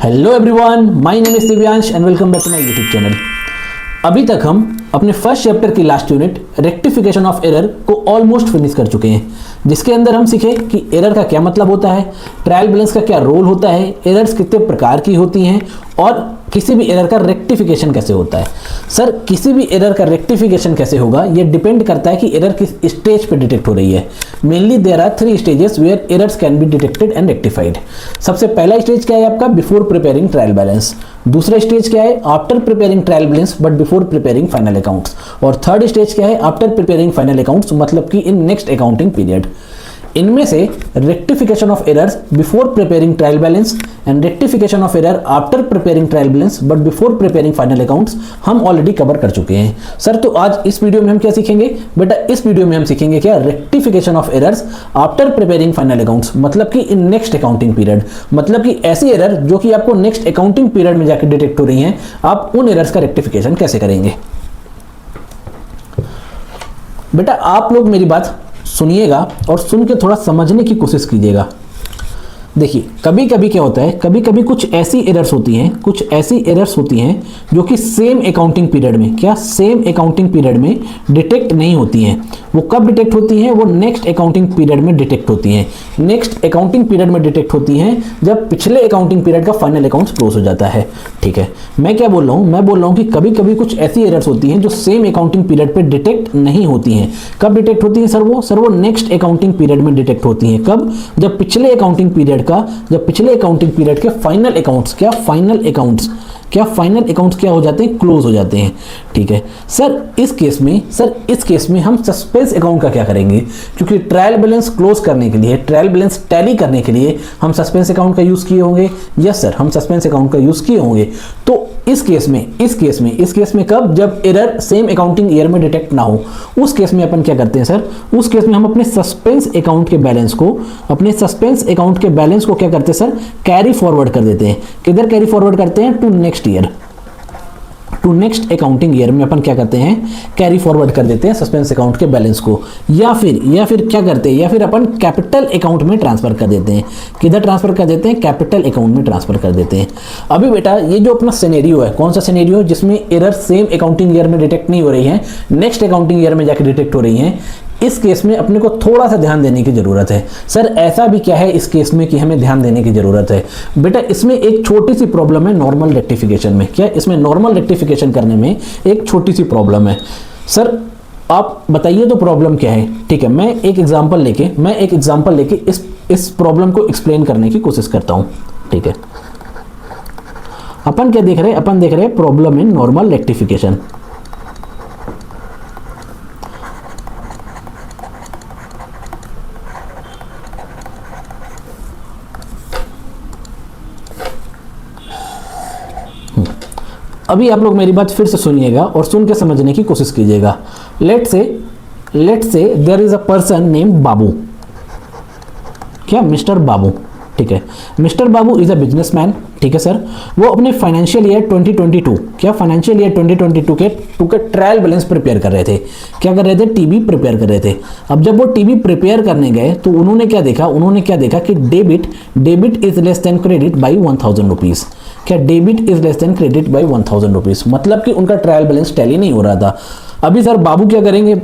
Hello everyone, my name is Divyansh and welcome back to my YouTube channel. अभी तक हम अपने फर्स्ट चैप्टर की last unit rectification of error को almost finish कर चुके हैं, जिसके अंदर हम सीखे कि एरर का क्या मतलब होता है, ट्रायल बैलेंस का क्या रोल होता है, एरर्स कितने प्रकार की होती हैं और किसी भी एरर का रेक्टिफिकेशन कैसे होता है। सर, किसी भी एरर का रेक्टिफिकेशन कैसे होगा ये डिपेंड करता है कि एरर किस स्टेज पे डिटेक्ट हो रही है। Mainly there are 3 stages where errors can be detected and rectified. सबसे पहला स्टेज क्या है आपका? Before preparing trial balance. दूसरा स्टेज क्या है? After preparing trial balance but before preparing final accounts. और थर्ड स्टेज क्या है? आफ्टर प्रिपेयरिंग फाइनल अकाउंट्स, मतलब कि इन नेक्स्ट अकाउंटिंग पीरियड। इनमें से rectification of errors before preparing trial balance and rectification of error after preparing trial balance but before preparing final accounts हम already cover कर चुके हैं। सर, तो आज इस वीडियो में हम क्या सीखेंगे? बेटा, इस वीडियो में हम सीखेंगे क्या? Rectification of errors after preparing final accounts, मतलब कि इन नेक्स्ट अकाउंटिंग पीरियड। मतलब कि ऐसी एरर जो कि आपको नेक्स्ट अकाउंटिंग पीरियड में जाकर डिटेक्ट हो रही हैं, आप उन एरर्स का रेक्टिफिकेशन कैसे करेंगे। बेटा, आप लोग मेरी बात सुनिएगा और सुन के थोड़ा समझने की कोशिश कीजिएगा। देखिए, कभी कभी क्या होता है, कभी कभी कुछ ऐसी एरर्स होती हैं जो कि सेम अकाउंटिंग पीरियड में, क्या सेम अकाउंटिंग पीरियड में डिटेक्ट नहीं होती हैं। वो कब डिटेक्ट होती हैं? वो नेक्स्ट अकाउंटिंग पीरियड में डिटेक्ट होती हैं। नेक्स्ट अकाउंटिंग पीरियड में डिटेक्ट होती हैं जब पिछले अकाउंटिंग पीरियड का फाइनल अकाउंट्स क्लोज हो जाता है। ठीक है, मैं क्या बोल रहा हूँ? मैं बोल रहा हूँ कि कभी कभी कुछ ऐसी एरर्स होती हैं जो सेम अकाउंटिंग पीरियड पर डिटेक्ट नहीं होती हैं। कब डिटेक्ट होती हैं सर? वो नेक्स्ट अकाउंटिंग पीरियड में डिटेक्ट होती हैं। कब? जब पिछले अकाउंटिंग पीरियड के फाइनल अकाउंट्स क्या हो जाते हैं? क्लोज हो जाते हैं। ठीक है सर, इस केस में हम सस्पेंस अकाउंट का क्या करेंगे? क्योंकि ट्रायल बैलेंस क्लोज करने के लिए, ट्रायल बैलेंस टैली करने के लिए हम सस्पेंस अकाउंट का यूज किए होंगे। यस सर, हम सस्पेंस अकाउंट का यूज किए होंगे। तो इस केस में कब? जब एरर सेम अकाउंटिंग ईयर में डिटेक्ट ना हो, उस केस में अपन क्या करते हैं सर? उस केस में हम अपने सस्पेंस अकाउंट के बैलेंस को क्या करते हैं सर? कैरी फॉरवर्ड कर देते हैं। किधर कैरी फॉरवर्ड करते हैं? टू नेक्स्ट अकाउंटिंग ईयर में अपन क्या करते हैं? कैरी फॉरवर्ड कर देते हैं सस्पेंस अकाउंट के बैलेंस को। या फिर क्या करते हैं? या फिर अपन कैपिटल अकाउंट में ट्रांसफर कर देते हैं। किधर ट्रांसफर कर देते हैं? कैपिटल अकाउंट में ट्रांसफर कर देते हैं। अभी बेटा, ये जो अपना सिनेरियो है, कौन सा सिनेरियो? जिसमें एरर सेम अकाउंटिंग ईयर में डिटेक्ट नहीं हो रही है, नेक्स्ट अकाउंटिंग ईयर में जाकर डिटेक्ट हो रही है। इस केस में अपने को थोड़ा सा ध्यान देने की जरूरत है। सर, ऐसा भी क्या है इस केस में कि हमें ध्यान देने की जरूरत है? बेटा, इसमें एक छोटी सी प्रॉब्लम है नॉर्मल रेक्टिफिकेशन में। क्या? इसमें नॉर्मल रेक्टिफिकेशन करने में एक छोटी सी प्रॉब्लम है। सर, आप बताइए तो प्रॉब्लम क्या है? ठीक है, मैं एक एग्जांपल लेके इस प्रॉब्लम को एक्सप्लेन करने की कोशिश करता हूं। ठीक है, अपन क्या देख रहे हैं? अपन देख रहे हैं प्रॉब्लम इन नॉर्मल रेक्टिफिकेशन। अभी आप लोग मेरी बात फिर से सुनिएगा और सुन के समझने की कोशिश कीजिएगा। Let's say there is a person name Babu. क्या? मिस्टर बाबू। ठीक है, mister Babu is a businessman. ठीक है सर, वो अपने फाइनेंशियल ईयर 2022 के ट्रायल बैलेंस प्रिपेयर कर रहे थे। क्या कर रहे थे? टीबी प्रिपेयर कर रहे थे। अब जब वो टीबी प्रिपेयर करने गए तो उन्होंने क्या देखा कि debit is less than credit by 1000 rupees. क्या? Debit is less than credit by 1000 rupees, मतलब कि उनका ट्रायल बैलेंस टैली नहीं हो रहा था। अभी सर बाबू क्या करेंगे?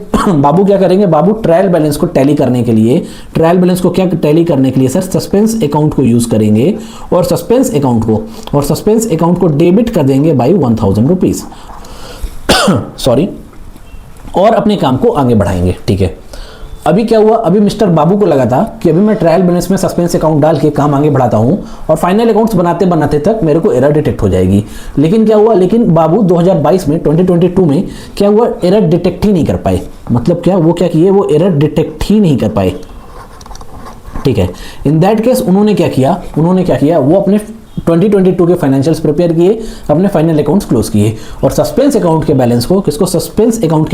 बाबू ट्रायल बैलेंस को टैली करने के लिए सर सस्पेंस अकाउंट को यूज करेंगे और सस्पेंस अकाउंट को डेबिट कर देंगे बाई 1000 रुपीज सॉरी, और अपने काम को आगे बढ़ाएंगे। ठीक है, अभी क्या हुआ? अभी मिस्टर बाबू को लगा था कि अभी मैं ट्रायल बैलेंस में सस्पेंस अकाउंट डाल के काम आगे बढ़ाता हूं और फाइनल अकाउंट्स बनाते तक मेरे को एरर डिटेक्ट हो जाएगी। लेकिन क्या हुआ? बाबू 2022 में क्या हुआ? एरर डिटेक्ट ही नहीं कर पाए। मतलब क्या? वो एरर डिटेक्ट ही नहीं कर पाए। ठीक है, इन दैट केस उन्होंने क्या किया? वो अपने 2022 के फाइनेंशियल्स प्रिपेयर किए, अपने फाइनल अकाउंट्स क्लोज किए और सस्पेंस अकाउंट के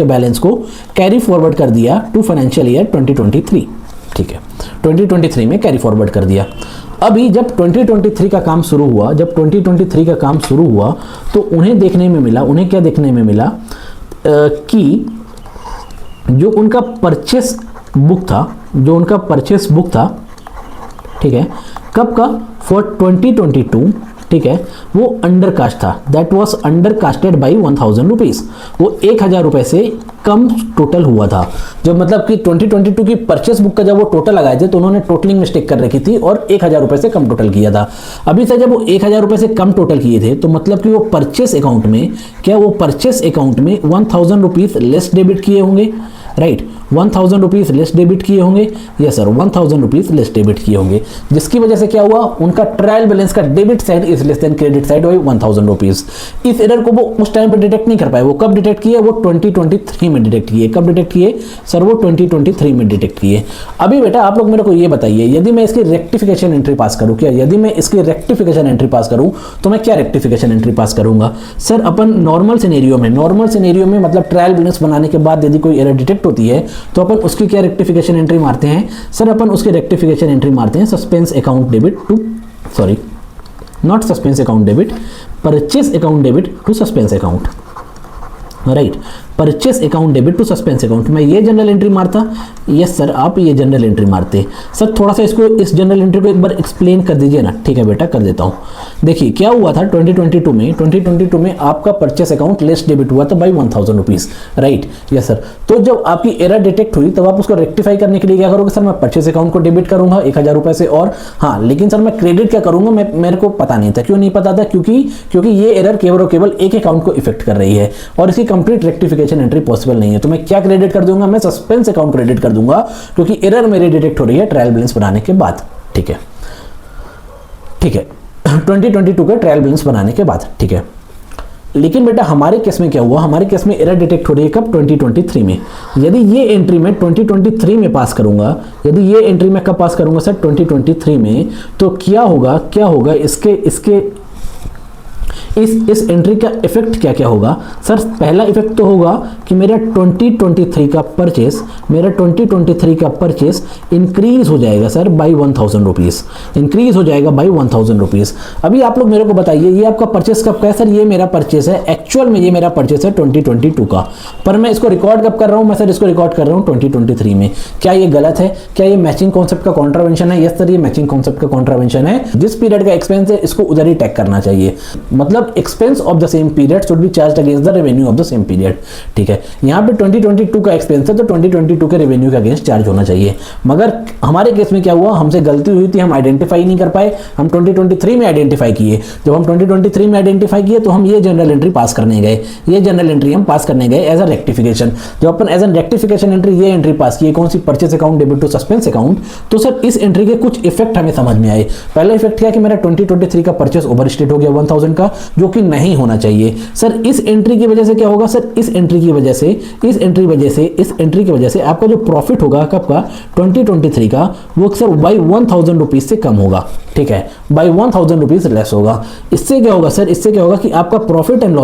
बैलेंस को कैरी फॉरवर्ड कर दिया टू फाइनेंशियल ईयर 2023। ठीक है, 2023 में कैरी फॉरवर्ड कर दिया। अभी जब 2023 का काम शुरू हुआ तो उन्हें क्या देखने में मिला कि जो उनका परचेस बुक था, ठीक है, कब का? फॉर 2022 ठीक है, वो अंडर कास्ट था, that was under casted by 1000 rupees, वो 1000 रुपये से कम टोटल हुआ था। जब मतलब कि 2022 की परचेस बुक का जब वो टोटल लगाए थे तो उन्होंने टोटलिंग मिस्टेक कर रखी थी और 1000 रुपये से कम टोटल किया था। अभी से जब वो 1000 रुपये से कम टोटल किए थे तो मतलब कि वो परचेस अकाउंट में, क्या वो परचेस अकाउंट में 1000 रुपीज़ लेस डेबिट किए होंगे, राइट, 1000 रुपीज़ लेस डेबिट किए होंगे, yes sir 1000 rupees less debit किए होंगे, जिसकी वजह से क्या हुआ, उनका ट्रायल बैलेंस का debit side is less than credit side by 1000 rupees. इस एरर को वो उस टाइम पे डिटेक्ट नहीं कर पाए। वो कब डिटेक्ट किए, वो 2023 में डिटेक्ट किए। कब डिटेक्ट किए सर, वो 2023 में डिटेक्ट किए। अभी बेटा आप लोग मेरे को ये बताइए, यदि मैं इसकी रेक्टिफिकेशन एंट्री पास करूँ, क्या यदि मैं इसकी रेक्टिफिकेशन एंट्री पास करूँ तो मैं क्या रेक्टिफिकेशन एंट्री पास करूंगा सर? अपन नॉर्मल सिनेरियो में मतलब ट्रायल बैलेंस बनाने के बाद यदि कोई एरर डिटेक्ट होती है तो अपन उसकी क्या रेक्टिफिकेशन एंट्री मारते हैं सर? अपन उसकी रेक्टिफिकेशन एंट्री मारते हैं suspense account debit to, sorry not suspense account debit, purchase account debit to suspense account, right, purchase account debit to suspense account. मैं ये जनरल एंट्री मारता, यस सर आप ये जनरल एंट्री मारते। Sir थोड़ा सा इसको, इस जनरल एंट्री को एक बार एक्सप्लेन कर दीजिए ना। ठीक है बेटा कर देता हूँ। देखिए क्या हुआ था 2022 में आपका परचेस अकाउंट लेस डेबिट हुआ था by 1000 rupees, right, yes sir. तो जब आपकी एरर डिटेक्ट हुई तब आप उसको रेक्टिफाई करने के लिए क्या करोगे सर? मैं परचेस अकाउंट को डेबिट करूंगा 1000 रुपये से, और हाँ लेकिन सर मैं क्रेडिट क्या करूंगा, मेरे को पता नहीं था। क्यों नहीं पता था? क्योंकि ये एरर केवल और केवल एक अकाउंट को इफेक्ट कर रही है और इसकी कंप्लीट रेक्टिफिकेशन एंट्री पॉसिबल नहीं है। तो मैं क्या क्रेडिट कर दूंगा? मैं सस्पेंस अकाउंट क्रेडिट कर दूंगा, क्योंकि एरर मेरी डिटेक्ट हो रही है ट्रायल बैलेंस बनाने के बाद। ठीक है 2022 का ट्रायल बैलेंस बनाने के बाद, ठीक है। लेकिन बेटा हमारे केस में क्या हुआ? हमारे केस में एरर डिटेक्ट हो रही है कब? 2023 में। यदि ये एंट्री मैं 2023 में पास करूंगा, यदि ये एंट्री मैं कब पास करूंगा सर? 2023 में। तो क्या होगा इसके इस एंट्री का इफेक्ट क्या होगा सर? पहला इफेक्ट तो होगा कि मेरा 2023 का परचेस इंक्रीज हो जाएगा सर बाई 1000 रुपीज़, इंक्रीज हो जाएगा बाई 1000 रुपीज़। अभी आप लोग मेरे को बताइए ये आपका परचेस कब का है सर? ये मेरा परचेस है, एक्चुअल में ये मेरा परचेस है 2022 का, पर मैं इसको रिकॉर्ड कब कर रहा हूँ? मैं सर इसको रिकॉर्ड कर रहा हूँ 2023 में। क्या ये गलत है? क्या ये मैचिंग कॉन्सेप्ट का कॉन्ट्रावेंशन है? यस सर ये मैचिंग कॉन्सेप्ट का कॉन्ट्रावेंशन है। जिस पीरियड का एक्सपेंस है इसको उधर ही टैग करना चाहिए, मतलब expense of the same period should be charged against the revenue of the same period. ठीक है, यहाँ पे 2022 का एक्सपेंस है तो 2022 के रेवेन्यू के अगेंस्ट चार्ज होना चाहिए। मगर हमारे केस में क्या हुआ? हमसे गलती हुई थी, हम आइडेंटिफाई नहीं कर पाए, हम 2023 में आइडेंटिफाई किए। जब हम 2023 में आइडेंटिफाई किए तो हम ये जनरल एंट्री पास करने गए, ये जनरल एंट्री हम पास करने गए एज अ रेक्टिफिकेशन। जब अपन एज एन रेक्टिफिकेशन एंट्री ये एंट्री पास किए, कौन सी? Purchase account debit to suspense account. तो सर इस एंट्री के कुछ इफेक्ट हमें समझ में आए। पहला इफेक्ट क्या कि मेरा 2023 का परचेस ओवर स्टेट हो गया 1000 का, जो कि नहीं होना चाहिए। सर इस एंट्री की वजह से क्या होगा सर? इस एंट्री की वजह से आपका जो प्रॉफिट होगा कब का? 2023 का, वो सर बाई 1000 रुपीज से कम होगा। ठीक है, बाई 1000 रुपीज लेस होगा। इससे क्या होगा सर? इससे क्या होगा कि आपका profit and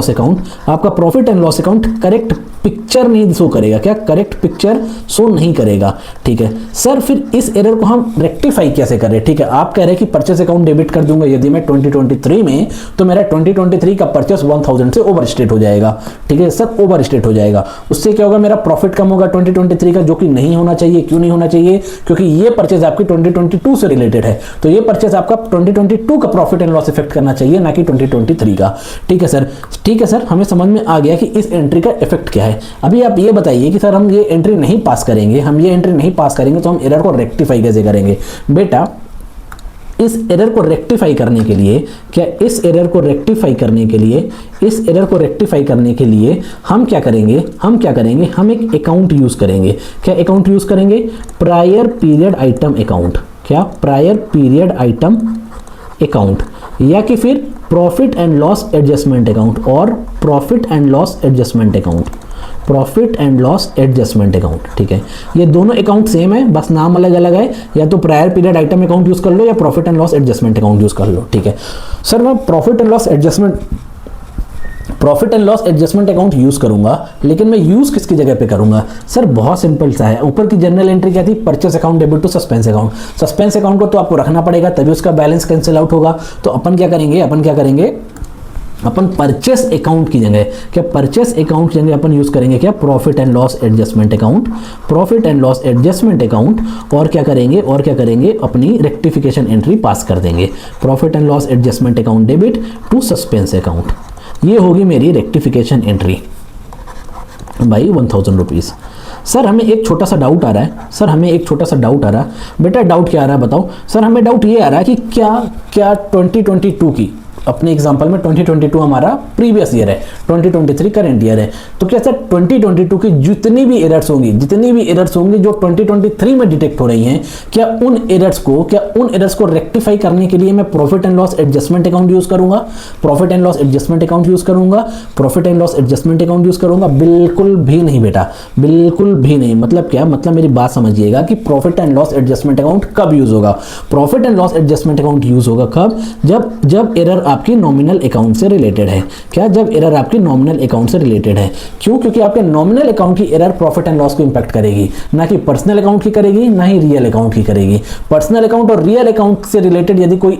loss account correct picture नहीं शो करेगा। क्या? करेक्ट पिक्चर शो नहीं करेगा। ठीक है सर, फिर इस एरर को हम रेक्टिफाई कैसे करें? ठीक है, आप कह रहे हैं कि परचेस अकाउंट डेबिट कर दूंगा यदि मैं 2023 में, तो मेरा 2023 का परचेस 1000 से ओवर स्टेट हो जाएगा। ठीक है सर, ओवर स्टेट हो जाएगा। उससे क्या होगा? मेरा प्रॉफिट कम होगा 2023 का, जो कि नहीं होना चाहिए। क्यों नहीं होना चाहिए? क्योंकि ये परचेस आपकी 2022 से रिलेटेड है, तो ये परचेस आपका 2022 का प्रॉफिट एंड लॉस इफेक्ट करना चाहिए, ना कि 2023 का। ठीक है सर, हमें समझ में आ गया कि इस एंट्री का इफेक्ट क्या है। अभी आप ये बताइए कि सर हम ये एंट्री नहीं पास करेंगे, तो हम एरर को रेक्टिफाई कैसे करेंगे? बेटा इस एरर को रेक्टिफाई करने के लिए हम क्या करेंगे? हम एक अकाउंट यूज करेंगे। क्या अकाउंट यूज करेंगे? Prior period item account. क्या? प्रायर पीरियड आइटम अकाउंट, या कि फिर profit and loss adjustment account, और profit and loss adjustment account. ठीक है, ये दोनों अकाउंट सेम है, बस नाम अलग अलग है। या तो prior period item account use कर लो या profit and loss adjustment account use कर लो। ठीक है सर, मैं profit and loss adjustment account use करूंगा, लेकिन मैं यूज किसकी जगह पे करूंगा? सर बहुत सिंपल सा है। ऊपर की जनरल एंट्री क्या थी? Purchase account debit to suspense account. Suspense account को तो आपको रखना पड़ेगा, तभी उसका बैलेंस कैंसिल आउट होगा। तो अपन क्या करेंगे? अपन परचेस अकाउंट की जगह क्या, परचेस अकाउंट की जगह अपन यूज करेंगे क्या, profit and loss adjustment account, profit and loss adjustment account, और क्या करेंगे अपनी रेक्टिफिकेशन एंट्री पास कर देंगे, profit and loss adjustment account debit to suspense account. ये होगी मेरी rectification entry by 1000 rupees. Sir हमें एक छोटा सा डाउट आ रहा है, बेटा डाउट क्या आ रहा है बताओ। सर हमें डाउट ये आ रहा है कि क्या 2022 की, अपने एग्जांपल में 2022 हमारा प्रीवियस ईयर है, 2023 करंट ईयर है, तो क्या सर 2022 की जितनी भी एरर्स होंगी जो 2023 में डिटेक्ट हो रही हैं, क्या उन एरर्स को रेक्टिफाई करने के लिए मैं profit and loss adjustment account use करूंगा, बिल्कुल भी नहीं बेटा, बिल्कुल भी नहीं। मतलब क्या, मतलब मेरी बात समझिएगा कि profit and loss adjustment account कब यूज होगा, profit and loss adjustment account use होगा कब, जब एरर आपकी नॉमिनल अकाउंट से रिलेटेड है। क्या, जब एरर आपकी नॉमिनल अकाउंट से रिलेटेड है। क्यों, क्योंकि आपके नॉमिनल अकाउंट की एरर प्रॉफिट एंड लॉस को इंपैक्ट करेगी, ना कि पर्सनल अकाउंट की करेगी, ना ही रियल अकाउंट की करेगी। पर्सनल अकाउंट और रियल अकाउंट से रिलेटेड यदि कोई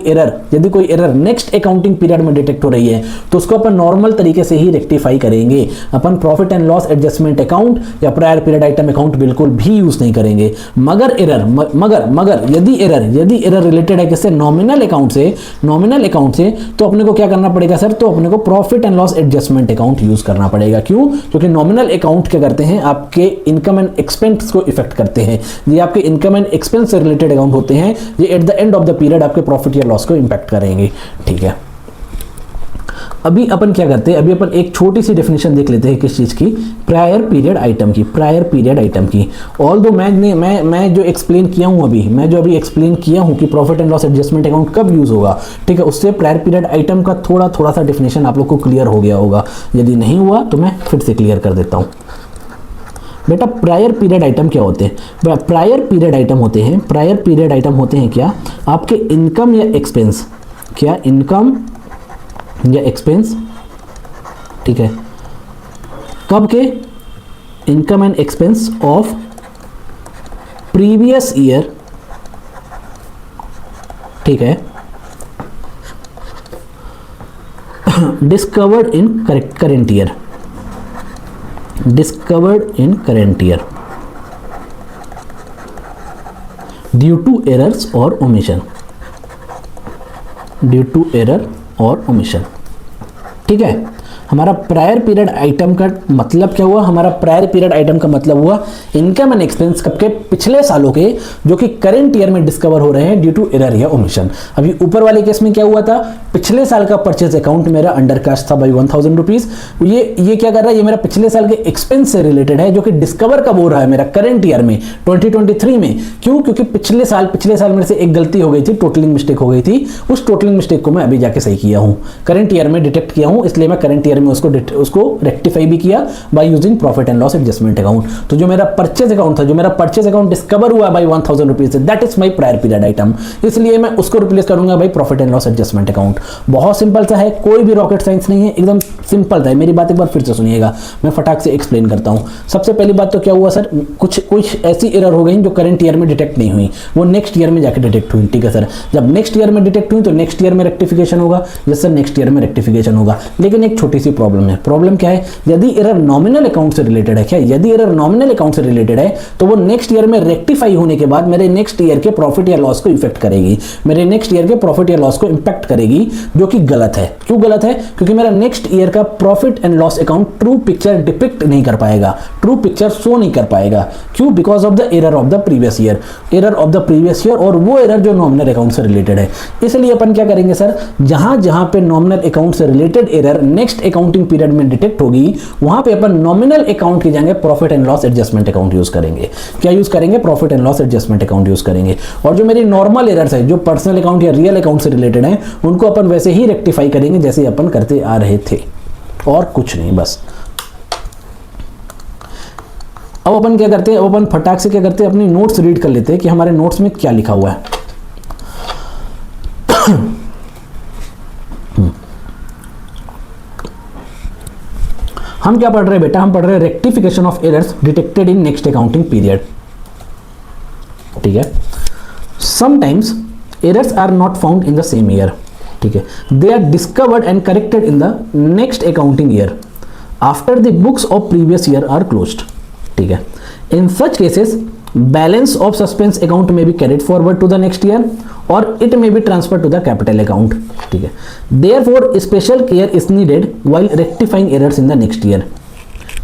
एरर नेक्स्ट अकाउंटिंग पीरियड में डिटेक्ट हो रही है तो उसको अपन नॉर्मल तरीके से ही रेक्टिफाई करेंगे। अपन profit and loss adjustment account या प्रायर पीरियड आइटम अकाउंट बिल्कुल भी यूज नहीं करेंगे। मगर यदि एरर रिलेटेड है किससे, नॉमिनल अकाउंट से, तो अपने को क्या करना पड़ेगा सर, तो अपने को profit and loss adjustment account use करना पड़ेगा। क्यों, क्योंकि नॉमिनल अकाउंट क्या करते हैं, आपके इनकम एंड एक्सपेंस को इफेक्ट करते हैं। ये आपके इनकम एंड एक्सपेंस से रिलेटेड अकाउंट होते हैं, ये eight the end of the period आपके प्रॉफिट या लॉस को इंपैक्ट करेंगे। ठीक है, अभी अपन क्या करते हैं, अभी अपन एक छोटी सी डेफिनेशन देख लेते हैं किस चीज की, प्रायर पीरियड आइटम की। ऑल्दो मैं जो एक्सप्लेन किया हूं कि profit and loss adjustment account कब यूज होगा, ठीक है, उससे प्रायर पीरियड आइटम का थोड़ा सा डेफिनेशन आप लोग को क्लियर हो गया होगा। यदि नहीं हुआ तो मैं फिर से क्लियर कर देता हूं। बेटा प्रायर पीरियड आइटम क्या होते हैं, प्रायर पीरियड आइटम होते हैं क्या, आपके इनकम या एक्सपेंस, ठीक है, कब के, income and expense of previous year, ठीक है, discovered in current year due to errors और ओमिशन, ठीक है। हमारा प्रायर पीरियड आइटम का मतलब क्या हुआ, इनकम एंड एक्सपेंस कब के, पिछले सालों के, जो कि करंट ईयर में डिस्कवर हो रहे हैं ड्यू टू एरर या ओमिशन। अभी ऊपर वाले केस में क्या हुआ था, पिछले साल का परचेज अकाउंट मेरा अंडर कास्ट था बाई 1000 रुपीज। ये क्या कर रहा है, ये मेरा पिछले साल के एक्सपेंस से रिलेटेड है, जो कि डिस्कवर कब हो रहा है मेरा करंट ईयर में 2023 में। क्यों, क्योंकि पिछले साल मेरे से एक गलती हो गई थी, टोटलिंग मिस्टेक हो गई थी। उस टोटलिंग मिस्टेक को मैं अभी जाके सही किया हूं, करंट ईयर में डिटेक्ट किया हूं, इसलिए मैं करंट ईयर में उसको रेक्टिफाई भी किया by using profit and loss adjustment account. तो जो मेरा परचेज अकाउंट डिस्कवर हुआ by 1000 rupees, that is my prior period item, इसलिए मैं उसको रिप्लेस करूंगा by profit and loss adjustment account. बहुत सिंपल सा है, कोई भी रॉकेट साइंस नहीं है, एकदम सिंपल था। मेरी बात एक बार फिर से सुनिएगा, मैं फटाक से एक्सप्लेन करता हूं। सबसे पहली बात तो क्या हुआ सर, कुछ ऐसी एरर हो गई जो करंट ईयर में डिटेक्ट नहीं हुई, वो नेक्स्ट ईयर में जाके डिटेक्ट हुई। ठीक है सर, जब नेक्स्ट ईयर में डिटेक्ट हुई तो नेक्स्ट ईयर में रेक्टिफिकेशन होगा। यस सर, नेक्स्ट ईयर में रेक्टिफिकेशन होगा, लेकिन एक छोटी सी प्रॉब्लम है। प्रॉब्लम क्या है, यदि एरर नॉमिनल अकाउंट से रिलेटेड है, क्या यदि एरर नॉमिनल अकाउंट से रिलेटेड है तो वो नेक्स्ट ईयर में रेक्टिफाई होने के बाद मेरे नेक्स्ट ईयर के प्रॉफिट या लॉस को इफेक्ट करेगी, मेरे नेक्स्ट ईयर के प्रॉफिट या लॉस को इंपैक्ट करेगी, जो कि गलत है। क्यों गलत है, क्योंकि मेरा नेक्स्ट ईयर का profit and loss account true picture depict नहीं कर पाएगा, ट्रू पिक्चर शो नहीं कर पाएगा। क्यों, because of the error of the previous year, और वो एरर जो नॉमिनल अकाउंट से रिलेटेड है। इसलिए अपन क्या करेंगे सर, जहां पे नॉमिनल अकाउंट से related error next accounting period में डिटेक्ट होगी, वहां पे अपन नॉमिनल अकाउंट की जगह profit and loss adjustment account use करेंगे। क्या यूज करेंगे, profit and loss adjustment account use करेंगे। और जो मेरी नॉर्मल एरर्स है, जो पर्सनल अकाउंट या रियल अकाउंट से रिलेटेड है, उनको अपन वैसे ही रेक्टिफाई करेंगे जैसे अपन करते आ रहे थे, और कुछ नहीं, बस। अब अपन क्या करते हैं, अपन फटाक से क्या करते हैं, अपनी नोट्स रीड कर लेते हैं कि हमारे नोट्स में क्या लिखा हुआ है। हम क्या पढ़ रहे हैं बेटा, हम पढ़ रहे हैं rectification of errors detected in next accounting period. ठीक है, sometimes errors are not found in the same year. ठीक है, they are discovered and corrected in the next accounting year after the books of previous year are closed. ठीक है, in such cases balance of suspense account may be carried forward to the next year और it may be transfer to the capital account. ठीक है, therefore special care is needed while rectifying errors in the next year.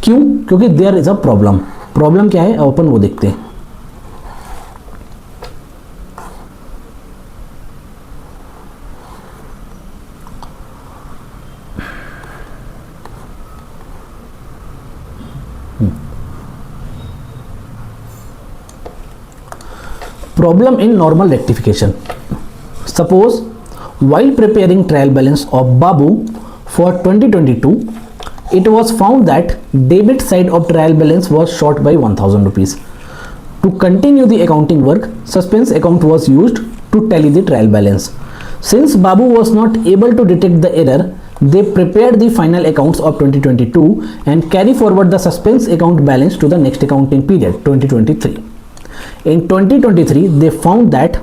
क्यों? क्योंकि there is a problem. Problem क्या है, अपन वो देखते हैं। Problem in normal rectification. Suppose while preparing trial balance of Babu for 2022, it was found that debit side of trial balance was short by 1000 rupees. To continue the accounting work, suspense account was used to tally the trial balance. Since Babu was not able to detect the error, they prepared the final accounts of 2022 and carry forward the suspense account balance to the next accounting period, 2023. In 2023, they found that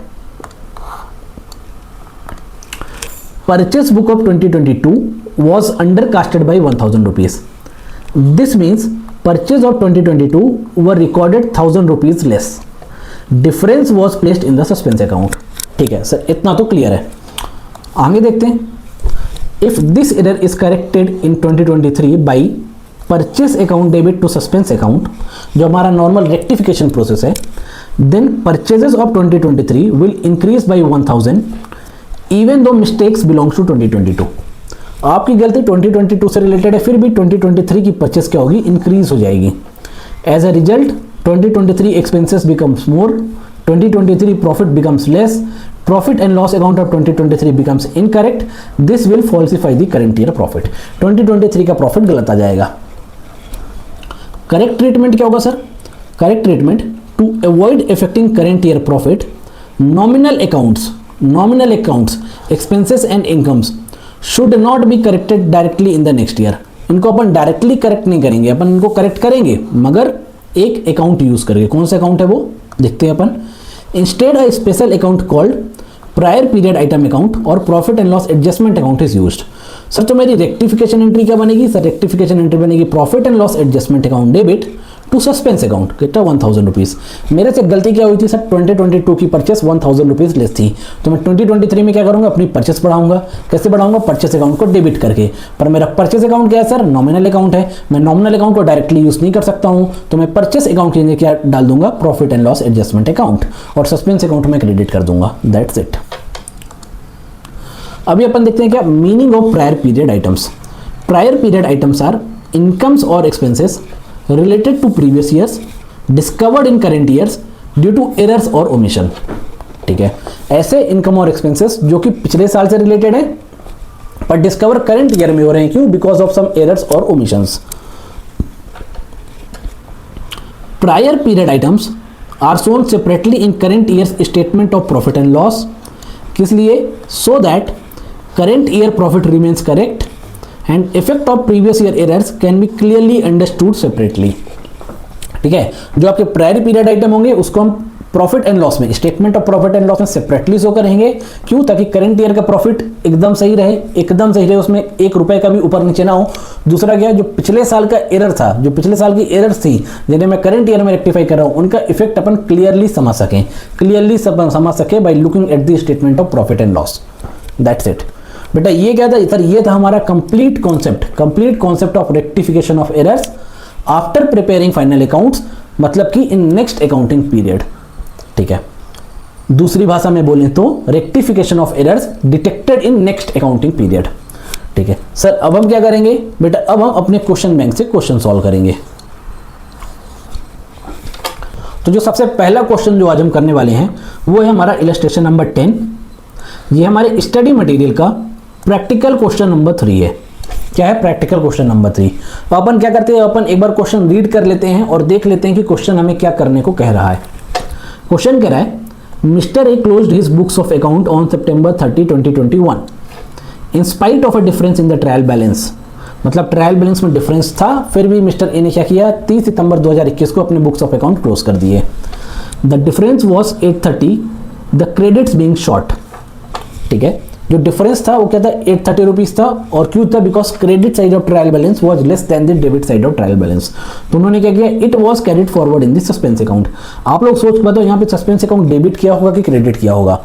purchase book of 2022 was undercasted by 1000 rupees. This means purchase of 2022 were recorded 1000 rupees less. Difference was placed in the suspense account. ठीक है sir, इतना तो clear है। आगे देखते हैं। If this error is corrected in 2023 by purchase account debit to suspense account, जो हमारा नॉर्मल रेक्टिफिकेशन प्रोसेस है, then purchases of 2023 will increase by 1000 even though mistakes belongs to 2022. आपकी गलती 2022 से रिलेटेड है, फिर भी 2023 की परचेस क्या होगी, इंक्रीज हो जाएगी। As a result 2023 expenses becomes more, 2023 profit becomes less, profit and loss account of 2023 becomes incorrect, this will falsify the current year profit. 2023 का प्रॉफिट गलत आ जाएगा। करेक्ट ट्रीटमेंट क्या होगा sir? Correct treatment to avoid affecting current year profit, nominal accounts expenses and incomes should not be corrected directly in the next year. इनको अपन directly correct नहीं करेंगे, अपन इनको correct करेंगे मगर एक अकाउंट यूज करके। कौन सा अकाउंट है वो देखते हैं अपन। Instead a special account called prior period item account और profit and loss adjustment account is used. Sir तो मेरी रेक्टिफिकेशन एंट्री क्या बनेगी सर? रेक्टिफिकेशन एंट्री बनेगी profit and loss adjustment account debit to suspense account, कितना 1000 rupees. मेरे से गलती क्या हुई थी सर? 2022 की परचेस 1000 रुपीज़ लेस थी, तो मैं 2023 में क्या करूंगा, अपनी परचेस बढ़ाऊंगा। कैसे बढ़ाऊंगा? परचेस अकाउंट को डेबिट करके। पर मेरा परचेस अकाउंट क्या है सर? नॉमिनल अकाउंट है। मैं नॉमिनल अकाउंट को डायरेक्टली यूज नहीं कर सकता हूं, तो मैं परचेस अकाउंट के लिए क्या डाल दूंगा? Profit and loss adjustment account, और सस्पेंस अकाउंट में क्रेडिट कर दूंगा। That's it. अभी अपन देखते हैं क्या meaning of prior period items. Prior period items are incomes और expenses related to previous years discovered in current years due to errors or omission। ठीक है, ऐसे इनकम और एक्सपेंसेस जो कि पिछले साल से रिलेटेड है पर डिस्कवर करंट ईयर में हो रहे हैं। क्यों? बिकॉज ऑफ सम एरर्स और omissions. Prior period items are shown separately in current year's statement of profit and loss. किस लिए? So that current year profit remains correct and effect of previous year errors can be clearly understood separately। ठीक है, जो आपके prior period item होंगे उसको हम profit and loss में, statement of profit and loss में सेपरेटली शो करेंगे। क्यों? ताकि करंट ईयर का प्रॉफिट एकदम सही रहे, उसमें 1 रुपए का भी ऊपर नीचे ना हो। दूसरा क्या, जो पिछले साल का एरर था, जो पिछले साल की एरर्स थी जिन्हें मैं करंट ईयर में रेक्टिफाई कर रहा हूं, उनका इफेक्ट अपन क्लियरली समझ सके by looking at the statement of profit and loss. That's it बेटा। ये क्या था सर? ये था हमारा complete concept of rectification of errors after preparing final accounts, मतलब कि इन नेक्स्ट अकाउंटिंग पीरियड। ठीक है, दूसरी भाषा में बोलें तो rectification of errors detected in next accounting period. ठीक है सर, अब हम क्या करेंगे बेटा? अब हम अपने क्वेश्चन बैंक से क्वेश्चन सॉल्व करेंगे। तो जो सबसे पहला क्वेश्चन जो आज हम करने वाले हैं वो है हमारा इलस्ट्रेशन नंबर 10। ये हमारे स्टडी मटेरियल का प्रैक्टिकल क्वेश्चन नंबर 3 है। क्या है? Practical question number 3। तो अपन क्या करते हैं, अपन एक बार क्वेश्चन रीड कर लेते हैं और देख लेते हैं कि क्वेश्चन हमें क्या करने को कह रहा है। क्वेश्चन कह रहा है, mister a closed his books of account on September 30, 2021 in spite of a difference in the trial balance. मतलब ट्रायल बैलेंस में डिफरेंस था, फिर भी मिस्टर ए ने क्या किया? 30 सितंबर 2021 को अपने बुक्स ऑफ अकाउंट क्लोज कर दिए। The difference was 830, the credits being short. ठीक है, जो डिफरेंस था वो क्या था, 830 रुपीज़ था। और क्यों था, because credit side of trial balance was less than the debit side of trial balance. तो उन्होंने क्या किया, it was carried forward in the suspense account. आप लोग सोच पाते हो यहाँ पे सस्पेंस अकाउंट डेबिट किया होगा कि क्रेडिट किया होगा।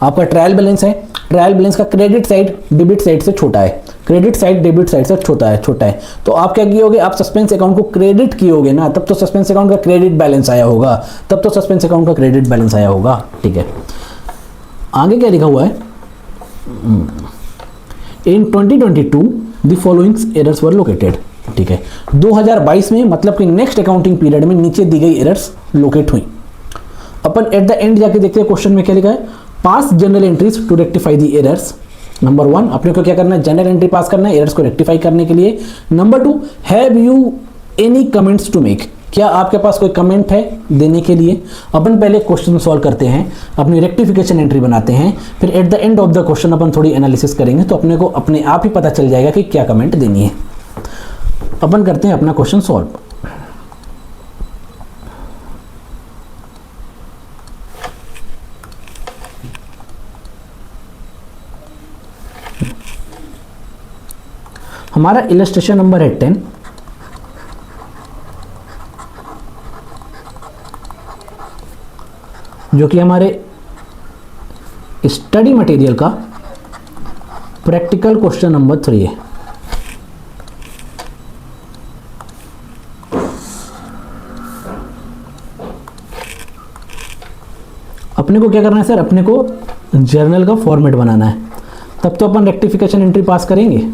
आपका ट्रायल बैलेंस है, ट्रायल बैलेंस का क्रेडिट साइड डेबिट साइड से छोटा है, क्रेडिट साइड डेबिट साइड से छोटा है। तो आप क्या किए होगे, आप सस्पेंस अकाउंट को क्रेडिट किए होगे ना, तब तो सस्पेंस अकाउंट का क्रेडिट बैलेंस आया होगा, तब तो सस्पेंस अकाउंट का क्रेडिट बैलेंस आया होगा। ठीक है, आगे क्या लिखा हुआ है, इन 2022 the following errors were located. ठीक है, 2022 में मतलब कि नेक्स्ट अकाउंटिंग पीरियड में नीचे दी गई एरर्स लोकेट हुई। अपन एट द एंड जाके देखते हैं क्वेश्चन में क्या लिखा है, pass journal entries to rectify the errors. Number 1, अपने को क्या करना है, जनरल एंट्री पास करना है एरर्स को रेक्टिफाई करने के लिए। Number 2, have you any comments to make, क्या आपके पास कोई कमेंट है देने के लिए। अपन पहले क्वेश्चन सॉल्व करते हैं, अपनी रेक्टिफिकेशन एंट्री बनाते हैं, फिर at the end of the question अपन थोड़ी एनालिसिस करेंगे, तो अपने को अपने आप ही पता चल जाएगा कि क्या कमेंट देनी है। अपन करते हैं अपना क्वेश्चन सॉल्व। हमारा इलस्ट्रेशन नंबर है 10। जो कि हमारे स्टडी मटेरियल का प्रैक्टिकल क्वेश्चन नंबर 3 है। अपने को क्या करना है सर, अपने को जर्नल का फॉर्मेट बनाना है, तब तो अपन रेक्टिफिकेशन एंट्री पास करेंगे।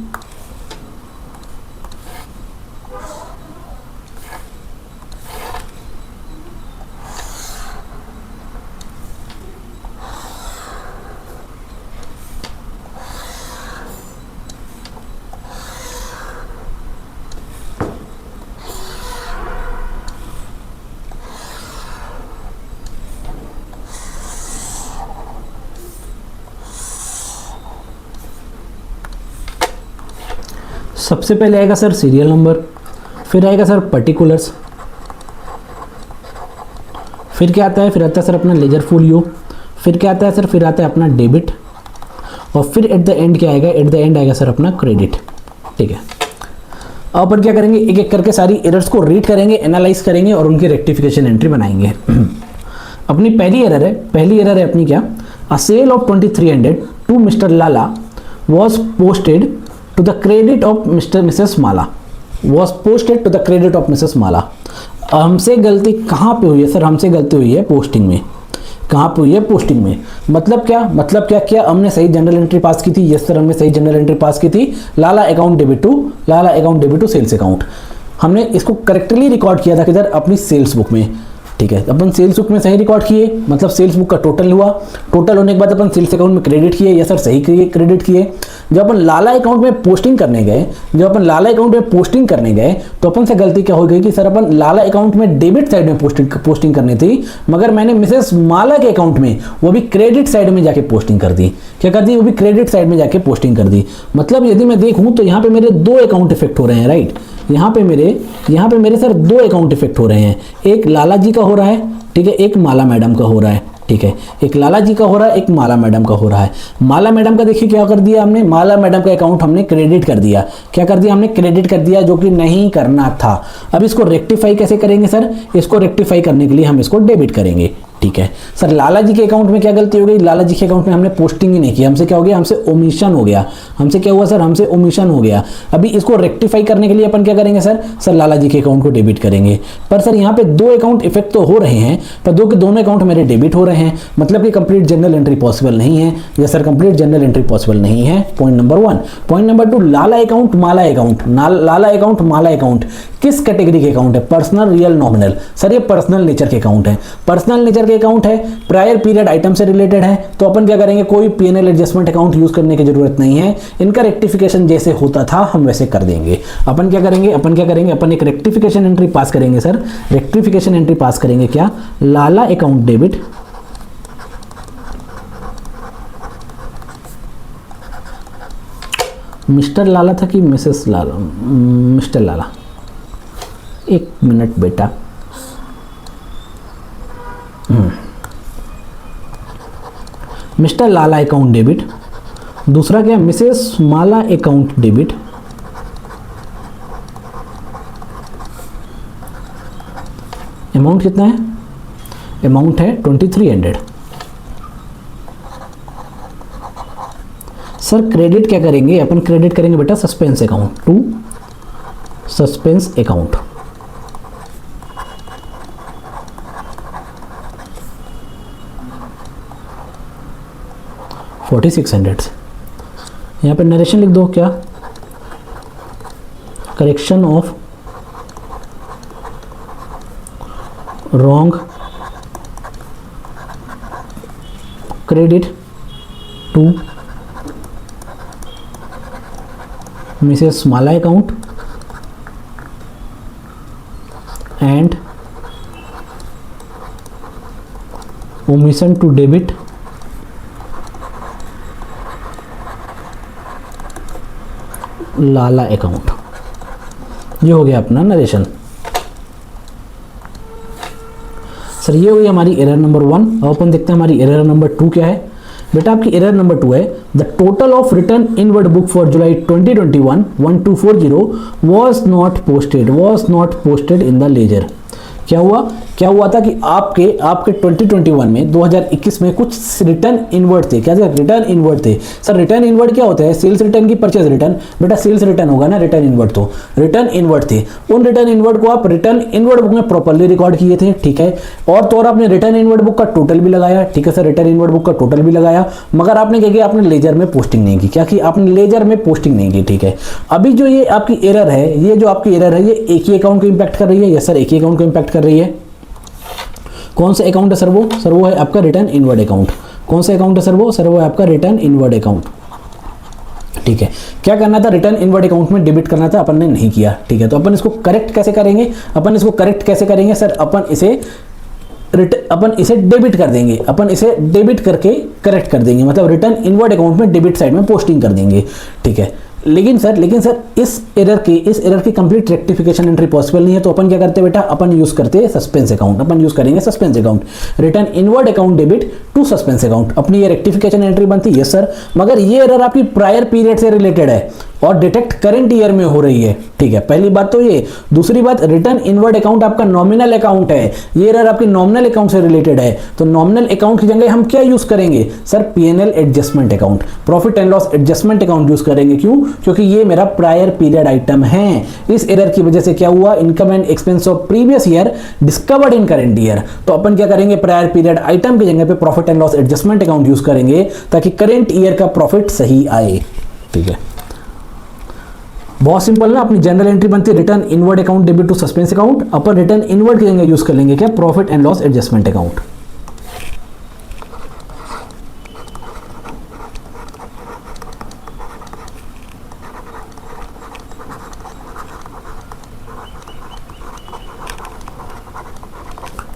सबसे पहले आएगा सर सीरियल नंबर, फिर आएगा सर पर्टिकुलर्स, फिर क्या आता है, फिर आता है सर अपना लेजर फोलियो, फिर क्या आता है सर, फिर आता है अपना डेबिट, और फिर एट द एंड क्या आएगा, एट द एंड आएगा सर अपना क्रेडिट। ठीक है, अब अपन क्या करेंगे, एक एक करके सारी एरर्स को रीड करेंगे, एनालाइज करेंगे और उनकी रेक्टिफिकेशन एंट्री बनाएंगे। अपनी पहली एरर है अपनी क्या, a sale of 2300 to mister Lala was posted to the credit of Mr. Mrs. Mala was posted to the credit of Mrs. Mala। हमसे गलती कहाँ पे हुई है सर, हमसे गलती हुई है पोस्टिंग में। कहाँ पे हुई है, पोस्टिंग में। मतलब क्या हमने सही जनरल एंट्री पास की थी, यस सर हमने सही जनरल एंट्री पास की थी। Lala account debit to sales account, हमने इसको करेक्टली रिकॉर्ड किया था किधर, अपनी सेल्स बुक में। ठीक है, अपन सेल्स बुक में सही रिकॉर्ड किए, मतलब सेल्स बुक का टोटल हुआ, टोटल होने के बाद अपन सेल्स अकाउंट में क्रेडिट किए, या सर सही क्रेडिट किए। जब अपन लाला अकाउंट में पोस्टिंग करने गए, तो अपन से गलती क्या हो गई कि सर अपन लाला अकाउंट में डेबिट साइड में पोस्टिंग करनी थी, मगर मैंने मिसेस माला के अकाउंट में वो भी क्रेडिट साइड में जाके पोस्टिंग कर दी। क्या कर दी, वो भी क्रेडिट साइड में जाके पोस्टिंग कर दी। मतलब यदि मैं देखूं तो यहाँ पे मेरे 2 अकाउंट इफेक्ट हो रहे हैं, राइट। यहाँ पे मेरे सर 2 अकाउंट इफेक्ट हो रहे हैं, एक लाला जी का हो रहा है, ठीक है, एक माला मैडम का हो रहा है। ठीक है, एक लाला जी का हो रहा है, एक माला मैडम का हो रहा है। माला मैडम का देखिए क्या कर दिया हमने, माला मैडम का अकाउंट हमने क्रेडिट कर दिया। क्या कर दिया हमने, क्रेडिट कर दिया, जो कि नहीं करना था। अब इसको रेक्टिफाई कैसे करेंगे सर, इसको रेक्टिफाई करने के लिए हम इसको डेबिट करेंगे। ठीक है सर, लाला जी के अकाउंट में क्या गलती हो गई, लाला जी के अकाउंट में हमने पोस्टिंग ही नहीं की, हमसे क्या हो गया, हमसे ओमिशन हो गया। हमसे क्या हुआ सर, हमसे ओमिशन हो गया। अभी इसको रेक्टिफाई करने के लिए अपन क्या करेंगे सर लाला जी के अकाउंट को डेबिट करेंगे। पर सर यहाँ पे 2 अकाउंट इफेक्ट तो हो रहे हैं, पर दोनों अकाउंट मेरे डेबिट हो रहे हैं, मतलब कि कंप्लीट जनरल एंट्री पॉसिबल नहीं है। या sir complete general entry possible नहीं है, पॉइंट नंबर 1। पॉइंट नंबर 2, लाला अकाउंट माला अकाउंट किस कैटेगरी के अकाउंट है, पर्सनल रियल नॉमिनल। सर ये पर्सनल नेचर के अकाउंट है, पर्सनल नेचर के अकाउंट है, प्रायर पीरियड आइटम से रिलेटेड है, तो अपन क्या करेंगे, कोई पीएनएल एडजस्टमेंट अकाउंट यूज करने की जरूरत नहीं है। इनका रेक्टिफिकेशन जैसे होता था हम वैसे कर देंगे। अपन क्या करेंगे, अपन एक रेक्टिफिकेशन एंट्री पास करेंगे सर। रेक्टिफिकेशन एंट्री पास करेंगे क्या, लाला अकाउंट डेबिट मिस्टर लाला था कि मिसेस लाला, मिस्टर लाला, 1 मिनट बेटा। मिस्टर लाला अकाउंट डेबिट दूसरा क्या है, Mrs Mala account debit, amount कितना है, अमाउंट है 2300। सर क्रेडिट क्या करेंगे अपन, क्रेडिट करेंगे बेटा suspense account to suspense account. $4600। यहाँ पे नरेशन लिख दो, क्या, correction of wrong credit to Mrs Mala account and omission to debit Lala account. ये हो गया अपना नरेशन। सर ये हो गई हमारी एरर नंबर 1। अब अपन देखते हैं हमारी एरर नंबर 2 क्या है। बेटा आपकी एरर नंबर 2 है, the total of return inward book for July 2021 1240 was not posted in the ledger. क्या हुआ था कि आपके 2021 में 2021 में कुछ रिटर्न इनवर्ड थे। क्या थे? रिटर्न इनवर्ड थे। सर रिटर्न इनवर्ड क्या होता है? सेल्स रिटर्न की परचेज रिटर्न। बेटा सेल्स रिटर्न होगा ना रिटर्न इनवर्ड, तो रिटर्न इनवर्ड थे। उन रिटर्न इनवर्ड को आप रिटर्न इनवर्ड बुक में प्रॉपर्ली रिकॉर्ड किए थे, ठीक है। और तो और आपने रिटर्न इनवर्ड बुक का टोटल भी लगाया, ठीक है सर, रिटर्न इनवर्ड बुक का टोटल भी लगाया, मगर आपने क्या किया, आपने लेजर में पोस्टिंग नहीं की। क्या की? आपने लेजर में पोस्टिंग नहीं की, ठीक है। अभी जो ये आपकी एरर है, ये जो आपकी एरर है, ये एक ही अकाउंट को इंपैक्ट कर रही है। यस सर, एक ही अकाउंट को इंपैक्ट कर रही है। कौन सा अकाउंट है सर वो? सर वो है आपका रिटर्न इनवर्ड अकाउंट। कौन सा अकाउंट है सर वो? सर वो है आपका रिटर्न इनवर्ड अकाउंट, ठीक है। क्या करना था? रिटर्न इनवर्ड अकाउंट में डेबिट करना था, अपन ने नहीं किया, ठीक है। तो अपन इसको करेक्ट कैसे करेंगे? सर अपन इसे डेबिट कर देंगे, अपन इसे डेबिट करके करेक्ट कर देंगे, मतलब रिटर्न इनवर्ड अकाउंट में डेबिट साइड में पोस्टिंग कर देंगे, ठीक है। लेकिन सर इस एरर की कंप्लीट रेक्टिफिकेशन एंट्री पॉसिबल नहीं है। तो अपन क्या करते हैं बेटा, अपन यूज करते हैं सस्पेंस अकाउंट। अपन यूज करेंगे suspense account, return inward account debit to suspense account. अपनी ये रेक्टिफिकेशन एंट्री बनती है सर, मगर ये एरर आपकी प्रायर पीरियड से रिलेटेड है और डिटेक्ट करंट ईयर में हो रही है, ठीक है। पहली बात तो ये। दूसरी बात, रिटर्न इनवर्ड अकाउंट आपका नॉमिनल अकाउंट है, ये एरर आपकी नॉमिनल अकाउंट से रिलेटेड है। तो नॉमिनल अकाउंट की जगह हम क्या यूज करेंगे sir? PNL adjustment account, profit and loss adjustment account use करेंगे। क्यों? क्योंकि ये मेरा प्रायर पीरियड आइटम है। इस एरर की वजह से क्या हुआ, income and expense of previous year discovered in current year. तो अपन क्या करेंगे, प्रायर पीरियड आइटम की जगह पे profit and loss adjustment account use करेंगे ताकि करंट ईयर का प्रॉफिट सही आए, ठीक है। बहुत सिंपल ना, अपनी जनरल एंट्री बनती है return inward account debit to suspense account. अपन रिटर्न इनवर्ड की जगह यूज कर लेंगे क्या, profit and loss adjustment account.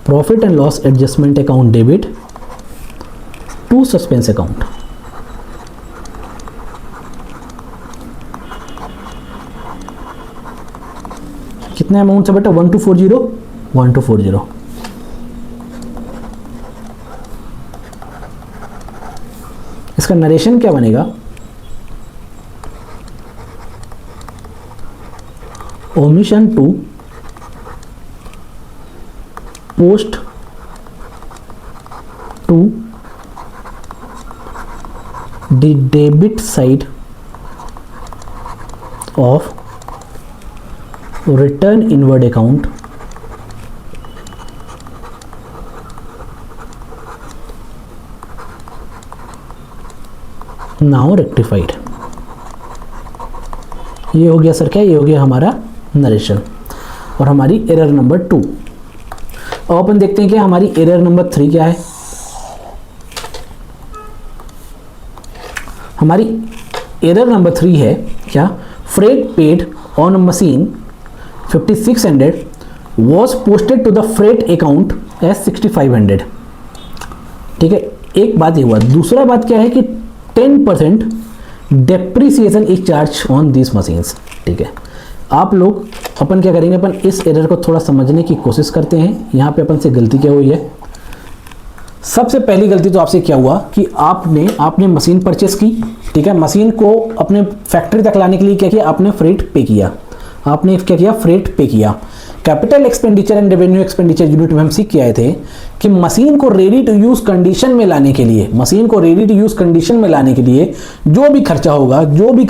Profit and loss adjustment account debit to suspense account. कितना अमाउंट है बेटा? 1240। इसका नरेशन क्या बनेगा? Omission to post to the debit side of return inward account now rectified. ये हो गया सर क्या? ये हो गया हमारा नरेशन और हमारी एरर नंबर 2। अब अपन देखते हैं कि हमारी एरर नंबर 3 क्या है। हमारी एरर नंबर 3 है क्या, freight paid on machine 5600 was posted to the freight account as 6500, ठीक है। एक बात ये हुआ। दूसरा बात क्या है कि 10% depreciation is charge on this machines, ठीक है। आप लोग अपन क्या करेंगे, अपन इस एरर को थोड़ा समझने की कोशिश करते हैं। यहाँ पे अपन से गलती क्या हुई है। सबसे पहली गलती तो आपसे क्या हुआ कि आपने मशीन परचेस की, ठीक है, मशीन को अपने फैक्ट्री तक लाने के लिए क्या किया आपने, फ्रेट पे किया, आपने क्या किया, फ्रेट पे किया। Capital expenditure and revenue expenditure unit में हम सीख के आए थे कि मशीन को रेडी टू यूज कंडीशन में लाने के लिए, मशीन को रेडी टू यूज कंडीशन में लाने के लिए जो भी खर्चा होगा, जो भी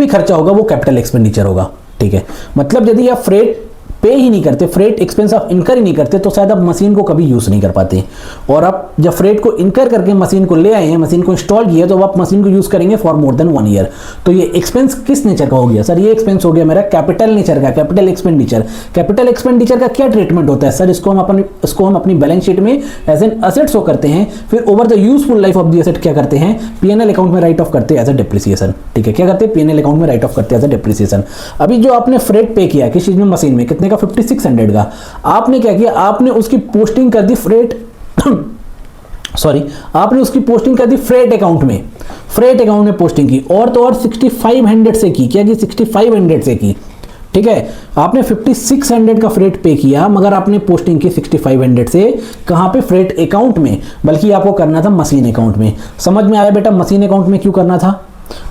खर्चा होगा वो कैपिटल एक्सपेंडिचर होगा। ठीक है, मतलब यदि आप फ्रेट पे ही नहीं करते, फ्रेट एक्सपेंस आप इनकर ही नहीं करते, तो शायद आप मशीन को कभी यूज नहीं कर पाते। और आप जब फ्रेट को इनकर करके मशीन को ले आए हैं, मशीन को इंस्टॉल किया, तो आप मशीन को यूज करेंगे फॉर मोर देन 1 ईयर। तो ये एक्सपेंस किस नेचर का हो गया सर, ये एक्सपेंस हो गया मेरा कैपिटल नेचर का, कैपिटल एक्सपेंडिचर। कैपिटल एक्सपेंडिचर का क्या ट्रीटमेंट होता है सर, इसको हम अपनी बैलेंस शीट में एज एन असेट शो करते हैं, फिर over the useful life of the asset क्या करते हैं, पीएनएल अकाउंट में राइट ऑफ करते हैं एज अ डिप्रिसिएशन। ठीक है, क्या करते हैं, पीएनएल अकाउंट में राइट ऑफ करते हैं एज अ डिप्रिसिएशन। अभी जो आपने फ्रेट पे किया किस चीज में, मशीन में, कितने का, 5600 का, आपने क्या किया, आपने उसकी पोस्टिंग कर दी फ्रेट आपने उसकी पोस्टिंग कर दी फ्रेट अकाउंट में, फ्रेट अकाउंट में पोस्टिंग की, और तो और 6500 से की, क्या की, 6500 से की। ठीक है, आपने 5600 का फ्रेट पे किया, मगर आपने पोस्टिंग की 6500 से, कहां पे, फ्रेट अकाउंट में, बल्कि आपको करना था मशीन अकाउंट में। समझ में आया बेटा, मशीन अकाउंट में क्यों करना था,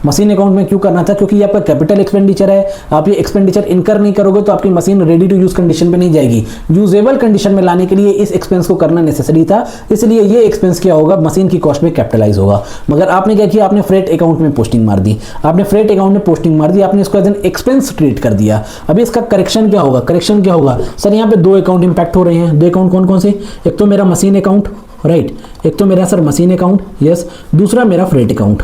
मशीन अकाउंट में क्यों करना था, क्योंकि ये आपका कैपिटल एक्सपेंडिचर है, आप ये एक्सपेंडिचर इनकर नहीं करोगे तो आपकी machine ready to use condition पे नहीं जाएगी। यूजेबल कंडीशन में लाने के लिए इस एक्सपेंस को करना नेसेसरी था, इसलिए ये एक्सपेंस क्या होगा, मशीन की कॉस्ट में कैपिटलाइज होगा। मगर आपने क्या किया, आपने फ्रेट अकाउंट में पोस्टिंग मार दी, आपने फ्रेट अकाउंट में पोस्टिंग मार दी, आपने इसको एज एन एक्सपेंस ट्रीट कर दिया। अभी इसका करेक्शन क्या होगा, करेक्शन क्या होगा सर, यहाँ पे 2 अकाउंट इंपैक्ट हो रहे हैं। 2 अकाउंट कौन कौन से, एक तो मेरा मशीन अकाउंट, राइट, एक तो मेरा सर मशीन अकाउंट, यस, दूसरा मेरा फ्रेट अकाउंट,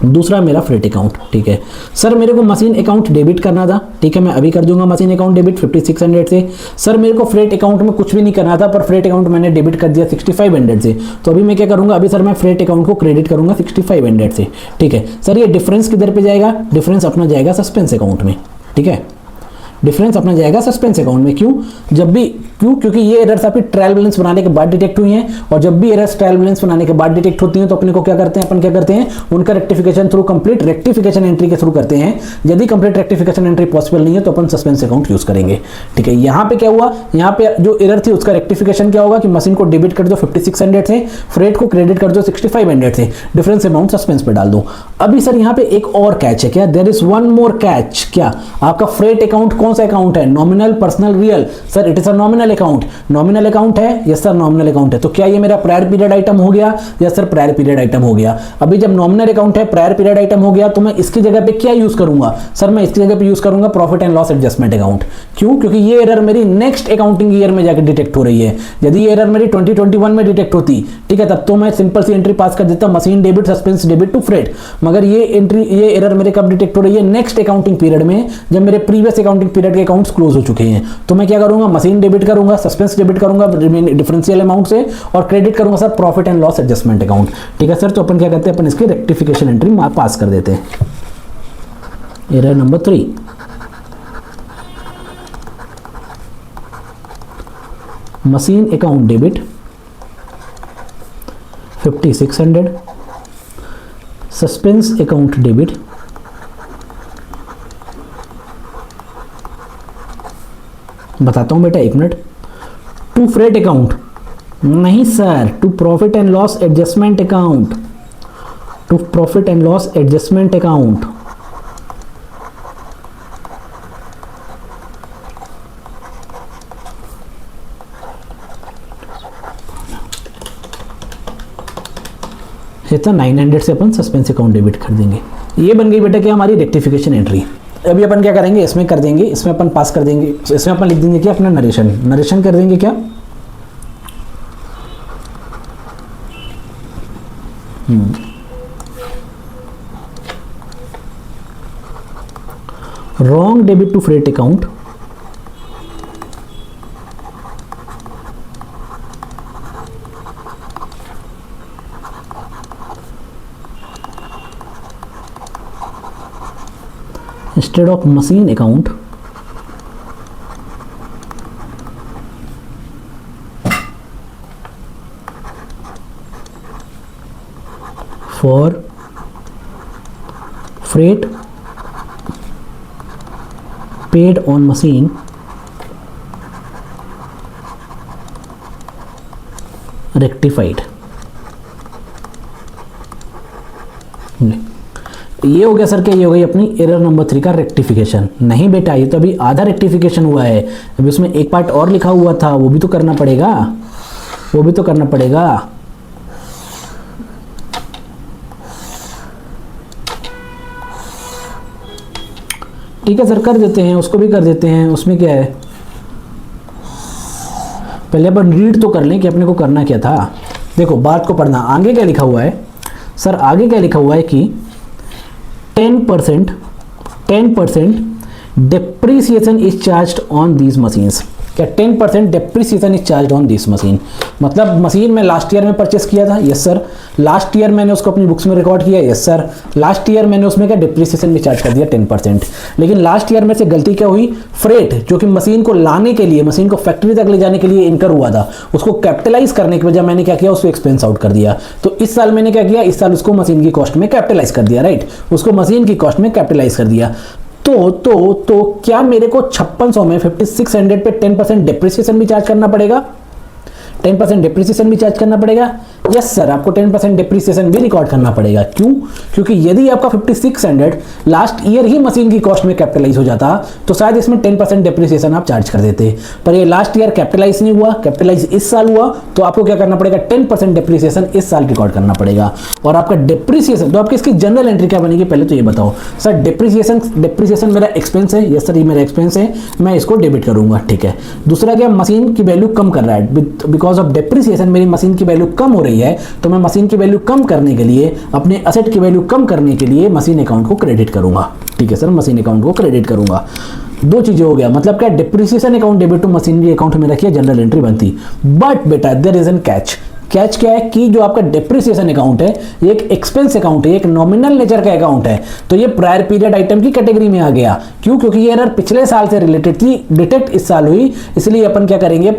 दूसरा मेरा फ्रेट अकाउंट। ठीक है सर, मेरे को मशीन अकाउंट डेबिट करना था, ठीक है, मैं अभी कर दूंगा मशीन अकाउंट डेबिट 5600 से। सर मेरे को फ्रेट अकाउंट में कुछ भी नहीं करना था, पर फ्रेट अकाउंट मैंने डेबिट कर दिया 6500 से, तो अभी मैं क्या करूंगा, अभी सर मैं फ्रेट अकाउंट को क्रेडिट करूंगा 6500 से। ठीक है सर, ये डिफरेंस किधर पे जाएगा, डिफरेंस अपना जाएगा सस्पेंस अकाउंट में। ठीक है, डिफरेंस अपना जाएगा सस्पेंस अकाउंट में। क्योंकि ये एरर्स आपकी ट्रायल बैलेंस बनाने के बाद डिटेक्ट हुई हैं, और जब भी एरर्स ट्रायल बैलेंस बनाने के बाद डिटेक्ट होती हैं तो अपने को क्या करते हैं, अपन क्या करते हैं, उनका rectification through complete rectification entry के थ्रू करते हैं। यदि कंप्लीट रेक्टिफिकेशन एंट्री पॉसिबल नहीं है तो अपन सस्पेंस अकाउंट यूज करेंगे। ठीक है, यहाँ पे क्या हुआ, यहाँ पे जो एरर थी उसका रेक्टिफिकेशन क्या होगा कि मशीन को डेबिट कर दो 5600 से, फ्रेट को क्रेडिट कर दो 6500 से, डिफरेंस अमाउंट सस्पेंस पे डाल दो। अभी सर यहाँ पे एक और कैच है, क्या, there is one more catch, क्या, आपका फ्रेट अकाउंट कौन सा अकाउंट है, nominal, personal, real, sir it is a nominal account. Nominal account है, यस सर नॉमिनल अकाउंट है, तो क्या ये मेरा प्रायर पीरियड आइटम हो गया, yes sir prior period item हो गया। अभी जब नॉमिनल अकाउंट है, प्रायर पीरियड आइटम हो गया, तो मैं इसकी जगह पे क्या यूज करूंगा सर, मैं इसकी जगह पे यूज करूंगा profit and loss adjustment account. क्यों, क्योंकि ये एरर मेरी नेक्स्ट अकाउंटिंग ईयर में जाकर डिटेक्ट हो रही है। यदि ये एरर मेरी 2021 में डिटेक्ट होती, ठीक है, तब तो मैं सिंपल सी एंट्री पास कर देता, machine debit suspense debit to freight. मगर ये एरर मेरे कब डिटेक्ट हो रही है, नेक्स्ट अकाउंटिंग पीरियड में, जब मेरे प्रीवियस अकाउंटिंग पीरियड के अकाउंट्स क्लोज हो चुके हैं। तो मैं क्या करूंगा, मशीन डेबिट करूंगा, सस्पेंस डेबिट करूंगा डिफरेंशियल अमाउंट से, और क्रेडिट करूंगा sir profit and loss adjustment account. ठीक है सर, तो अपन क्या करते हैं, अपन इसकी रेक्टिफिकेशन एंट्री पास कर देते हैं। Error number 3, machine account debit 5600, suspense account debit बताता हूं बेटा, 1 मिनट, टू फ्रेट अकाउंट, नहीं sir, to profit and loss adjustment account, to profit and loss adjustment account. इतना 900 से अपन सस्पेंस अकाउंट डेबिट कर देंगे। ये बन गई बेटा क्या, हमारी रेक्टिफिकेशन एंट्री। अभी अपन क्या करेंगे, इसमें कर देंगे, इसमें अपन पास कर देंगे, इसमें अपन लिख देंगे क्या, अपना नरेशन कर देंगे क्या, wrong debit to freight account instead of machine account for freight paid on machine rectified। ये हो गया सर, क्या ये हो गई अपनी एरर नंबर 3 का रेक्टिफिकेशन। नहीं बेटा, ये तो अभी आधा रेक्टिफिकेशन हुआ है, अभी उसमें एक पार्ट और लिखा हुआ था, वो भी तो करना पड़ेगा, वो भी तो करना पड़ेगा। ठीक है सर, कर देते हैं, उसको भी कर देते हैं, उसमें क्या है, पहले अपन रीड तो कर लें कि अपने को करना क्या था। देखो बात को पढ़ना, आगे क्या लिखा हुआ है सर, आगे क्या लिखा हुआ है कि 10% depreciation is charged on these machines। क्या 10% depreciation is charged on this machine, मतलब मशीन मैं लास्ट ईयर में परचेस किया था, यस सर, लास्ट ईयर मैंने उसको अपनी बुक्स में रिकॉर्ड किया, यस सर, लास्ट ईयर मैंने उसमें क्या डिप्रिसिएशन भी चार्ज कर दिया 10%। लेकिन लास्ट ईयर में से गलती क्या हुई, फ्रेट जो कि मशीन को लाने के लिए, मशीन को फैक्ट्री तक ले जाने के लिए इनकर हुआ था, उसको कैपिटलाइज करने की वजह मैंने क्या किया, उसको एक्सपेंस आउट कर दिया। तो इस साल मैंने क्या किया, इस साल उसको मशीन की कॉस्ट में कैपिटलाइज कर दिया, राइट, उसको मशीन की कॉस्ट में कैपिटलाइज कर दिया। तो क्या मेरे को 5600 में 5600 पे 10% डिप्रिसिएशन भी चार्ज करना पड़ेगा, 10% डिप्रिसिएशन भी चार्ज करना पड़ेगा? यस सर, आपको 10% डिप्रिसिएशन भी रिकॉर्ड करना पड़ेगा। क्यों? क्योंकि यदि आपका 5600 लास्ट ईयर ही मशीन की कॉस्ट में कैपिटलाइज हो जाता तो शायद इसमें 10% डिप्रिसिएशन आप चार्ज कर देते, पर ये लास्ट ईयर कैपिटलाइज नहीं हुआ, कैपिटलाइज इस साल हुआ, तो आपको क्या करना पड़ेगा, 10% डिप्रिसिएशन इस साल रिकॉर्ड करना पड़ेगा। और आपका डिप्रिसिएशन, तो आपकी इसकी जनरल एंट्री क्या बनेगी, पहले तो ये बताओ सर। डिप्रिसिएशन मेरा एक्सपेंस है, यस सर ये मेरा एक्सपेंस है, मैं इसको डेबिट करूंगा, ठीक है। दूसरा क्या, मशीन की वैल्यू कम कर रहा है, बिकॉज ऑफ डिप्रिसिएशन मेरी मशीन की वैल्यू कम हो रही है, तो मैं मशीन की वैल्यू कम करने के लिए, अपने एसेट की वैल्यू कम करने के लिए मशीन अकाउंट को क्रेडिट करूंगा, ठीक है सर, मशीन अकाउंट को क्रेडिट करूंगा। दो चीजें हो गया, मतलब क्या, depreciation account debit to machinery account में रखिए, जनरल एंट्री बनती। बट बेटा there is an catch. Catch क्या है कि जो आपका डिप्रिसिएशन अकाउंट है ये एक एक्सपेंस अकाउंट है, एक नॉमिनल नेचर का अकाउंट है, तो ये प्रायर पीरियड आइटम की कैटेगरी में आ गया। क्यों? क्योंकि ये एरर पिछले साल से रिलेटेड थी, डिटेक्ट इस साल हुई, इसलिए अपन क्या करेंगे,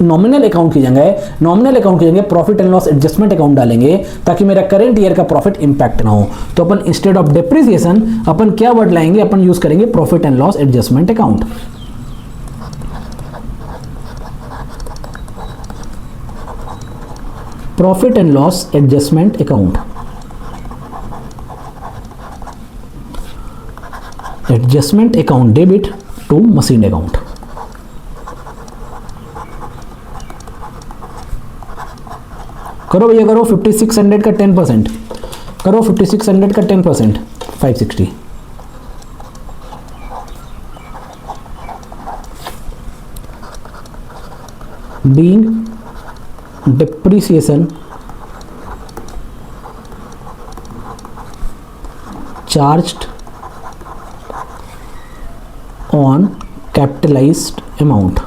नॉमिनल अकाउंट की जगह profit and loss adjustment account डालेंगे, ताकि मेरा करंट ईयर का प्रॉफिट इंपैक्ट ना हो। तो अपन इंस्टेड ऑफ डिप्रिसिएशन अपन क्या वर्ड लाएंगे, अपन यूज करेंगे profit and loss adjustment account. Profit and loss adjustment account, adjustment account debit to machine account. करो भैया करो, 5600 का 10% करो, 5600 का 10%, 560। being depreciation charged on capitalized amount।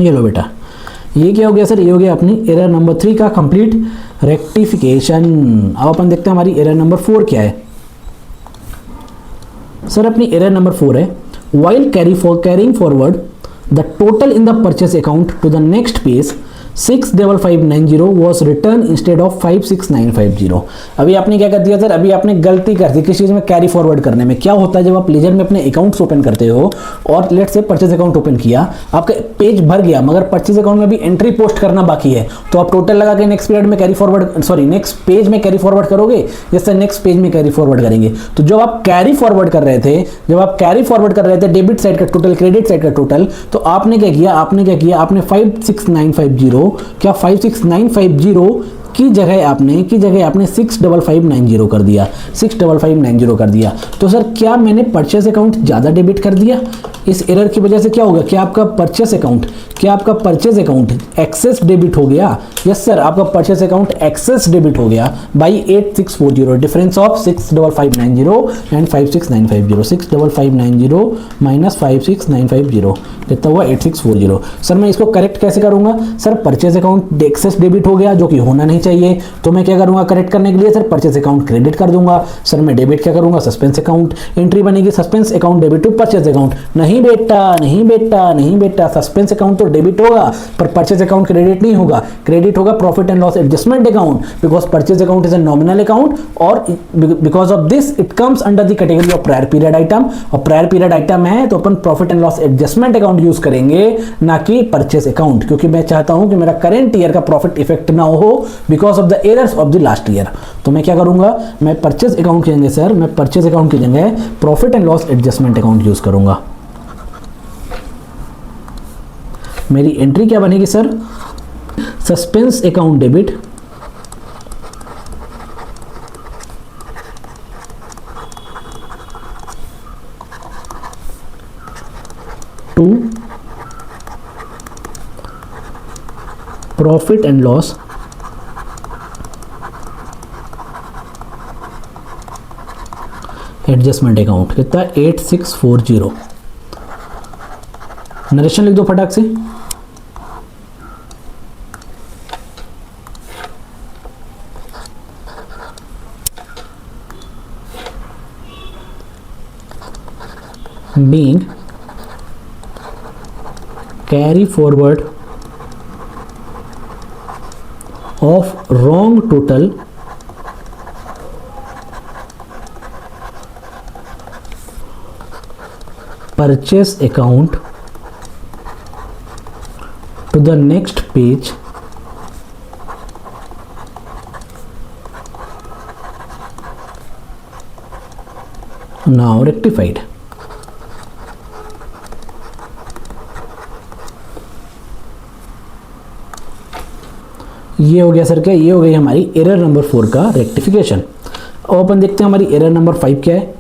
ये लो बेटा, ये क्या हो गया सर, ये हो गया अपनी एरर नंबर 3 का कंप्लीट रेक्टिफिकेशन। अब अपन देखते हैं हमारी एरर नंबर 4 क्या है। सर अपनी एरर नंबर 4 है, while carrying forward the total in the purchase account to the next page 65590 was returned instead of 56950। अभी आपने क्या कर दिया सर, अभी आपने गलती कर दी किस चीज़ में, कैरी फॉरवर्ड करने में। क्या होता है जब आप लेजर में अपने अकाउंट्स ओपन करते हो और लेट से परचेज अकाउंट ओपन किया, आपका पेज भर गया मगर परचेज अकाउंट में भी एंट्री पोस्ट करना बाकी है, तो आप टोटल लगा के नेक्स्ट पीरियड में carry forward, sorry next page में कैरी फॉरवर्ड करोगे, जैसे नेक्स्ट पेज में कैरी फॉरवर्ड करेंगे। तो जब आप कैरी फॉरवर्ड कर रहे थे, डेबिट साइड का टोटल, क्रेडिट साइड का टोटल, तो आपने क्या किया, आपने 56950, क्या 56950 की जगह आपने 65590 कर दिया, 65590 कर दिया। तो सर क्या मैंने परचेस अकाउंट ज़्यादा डेबिट कर दिया? इस एरर की वजह से क्या होगा, क्या आपका परचेस अकाउंट एक्सेस डेबिट हो गया? यस सर, आपका परचेस अकाउंट एक्सेस डेबिट हो गया by 8640, difference of 65590 and 56950, 65590 minus 56950 कितना हुआ, 8640। सर मैं इसको करेक्ट कैसे करूंगा? Sir purchase account excess debit हो गया जो कि होना नहीं चाहिए, तो मैं क्या करूंगा करेक्ट करने के लिए, सर परचेस अकाउंट क्रेडिट कर दूंगा। सर मैं डेबिट क्या करूंगा, सस्पेंस अकाउंट, एंट्री बनेगी suspense account debit to purchase account. नहीं बेटा, सस्पेंस अकाउंट तो डेबिट होगा पर परचेस अकाउंट क्रेडिट नहीं होगा, क्रेडिट होगा profit and loss adjustment account, because purchase account is a nominal account और because of this it comes under the category of prior period item, और prior period item है तो अपन profit and loss adjustment account account use करेंगे, ना कि purchase account, क्योंकि मैं चाहता हूं कि मेरा करंट ईयर का प्रॉफिट इफेक्ट ना हो because of the errors of the last year. तो मैं क्या करूंगा, मैं परचेस अकाउंट की जगह सर, मैं परचेस अकाउंट की जगह profit and loss adjustment account use करूंगा। मेरी एंट्री क्या बनेगी sir, suspense account debit to profit and loss adjustment account. कितना, 8640। नरेशन लिख दो फटाक से। being carry forward of wrong total purchase account to the next page now rectified। ये हो गया सर क्या, ये हो गई हमारी एरर नंबर 4 का रेक्टिफिकेशन। अब अपन देखते हैं हमारी एरर नंबर 5 क्या है।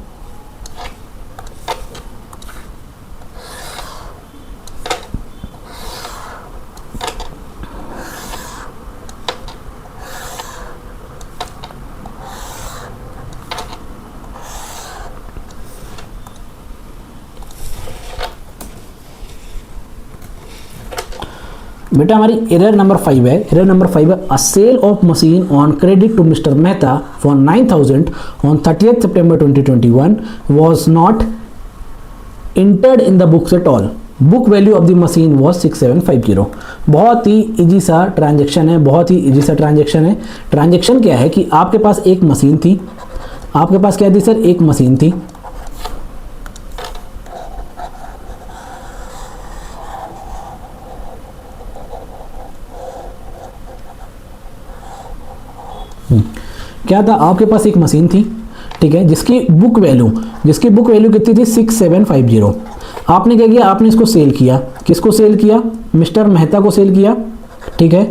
बेटा हमारी एरर नंबर 5 है, एरर नंबर 5 है, a sale of machine on credit to mister Mehta for 9000 on 30th September 2021 was not entered in the books at all। Book value of the machine was 6750। बहुत ही easy सा transaction है, बहुत ही easy सा transaction है। Transaction क्या है कि आपके पास एक मशीन थी, आपके पास क्या थी सर, एक मशीन थी, क्या था, आपके पास एक मशीन थी, ठीक है, जिसकी बुक वैल्यू कितनी थी, 6750। आपने क्या किया, आपने इसको सेल किया, किसको सेल किया, मिस्टर मेहता को सेल किया, ठीक है।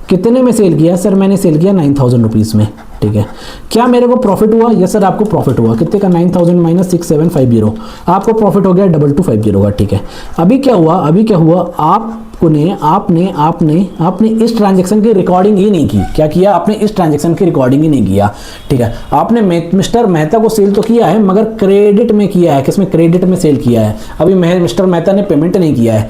कितने में सेल किया सर, मैंने सेल किया 9000 रुपीज़ में, ठीक है। क्या मेरे को प्रॉफिट हुआ, यस सर आपको प्रॉफिट हुआ, कितने का, 9000 माइनस 6750, आपको प्रॉफिट हो गया 2250 का, ठीक है। अभी क्या हुआ, आपने इस ट्रांजैक्शन की रिकॉर्डिंग ही नहीं की। क्या किया आपने, इस ट्रांजैक्शन की रिकॉर्डिंग ही नहीं किया, ठीक है। आपने मिस्टर मेहता को सेल तो किया है मगर क्रेडिट में किया है, किसमें, क्रेडिट में सेल किया है। अभी मिस्टर मेहता ने पेमेंट नहीं किया है।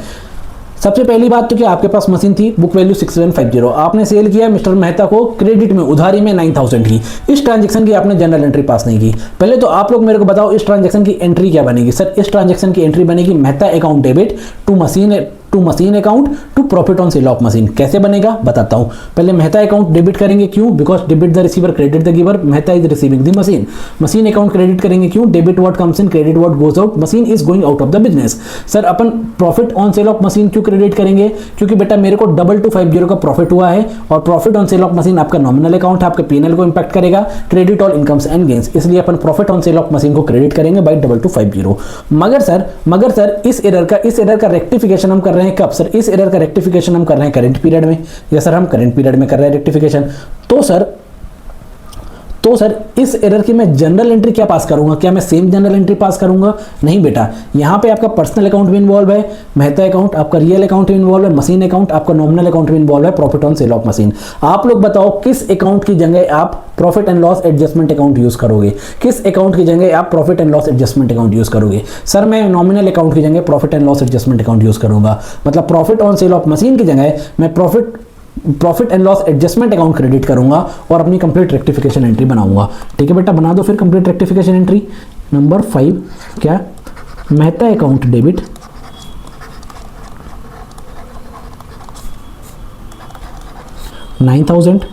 सबसे पहली बात तो क्या, आपके पास मशीन थी, बुक वैल्यू 6750, आपने सेल किया मिस्टर मेहता को क्रेडिट में, उधारी में 9000 की। इस ट्रांजैक्शन की आपने जनरल एंट्री पास नहीं की। पहले तो आप लोग मेरे को बताओ इस ट्रांजैक्शन की एंट्री क्या बनेगी सर। इस ट्रांजैक्शन की एंट्री बनेगी Mehta account debit to machine account to profit on sale of machine. कैसे बनेगा बताता हूं। पहले मेहता अकाउंट डेबिट करेंगे, क्यों, because debit the receiver credit the giver, Mehta is receiving the machine. Machine account credit करेंगे, क्यों, debit what comes in, credit what goes out, machine is going out of the business. Sir upon profit on sale of machine क्यों credit करेंगे, क्योंकि बेटा मेरे को 2250 का profit हुआ है और profit on sale of machine आपका नॉमिनल अकाउंट है, आपके पीएनएल को इंपैक्ट करेगा, credit all incomes and gains, इसलिए अपन profit on sale of machine को क्रेडिट करेंगे बाय 2250। मगर सर इस एरर का रेक्टिफिकेशन हम कर रहे हैं कब सर, इस एरर का रेक्टिफिकेशन हम कर रहे हैं करंट पीरियड में। या सर हम करंट पीरियड में कर रहे हैं रेक्टिफिकेशन। तो सर इस एरर की मैं जनरल एंट्री क्या पास करूंगा, क्या मैं सेम जनरल एंट्री पास करूंगा, नहीं बेटा। यहां पे आपका पर्सनल अकाउंट भी इन्वॉल्व है, मेहता अकाउंट, आपका रियल अकाउंट भी इन्वॉल्व है, मशीन अकाउंट, आपका नॉमिनल अकाउंट भी इन्वॉल्व है, profit on sale of machine. आप लोग बताओ किस अकाउंट की जगह आप profit and loss adjustment account use करोगे, किस अकाउंट की जगह आप profit and loss adjustment account use करोगे। सर मैं नॉमिनल अकाउंट की जगह profit and loss adjustment account use करूंगा, मतलब profit on sale of machine की जगह मैं profit and loss adjustment account credit करूंगा और अपनी कंप्लीट रेक्टिफिकेशन एंट्री बनाऊंगा। ठीक है बेटा, बना दो फिर कंप्लीट रेक्टिफिकेशन एंट्री। नंबर 5 क्या, Mehta account debit $9,000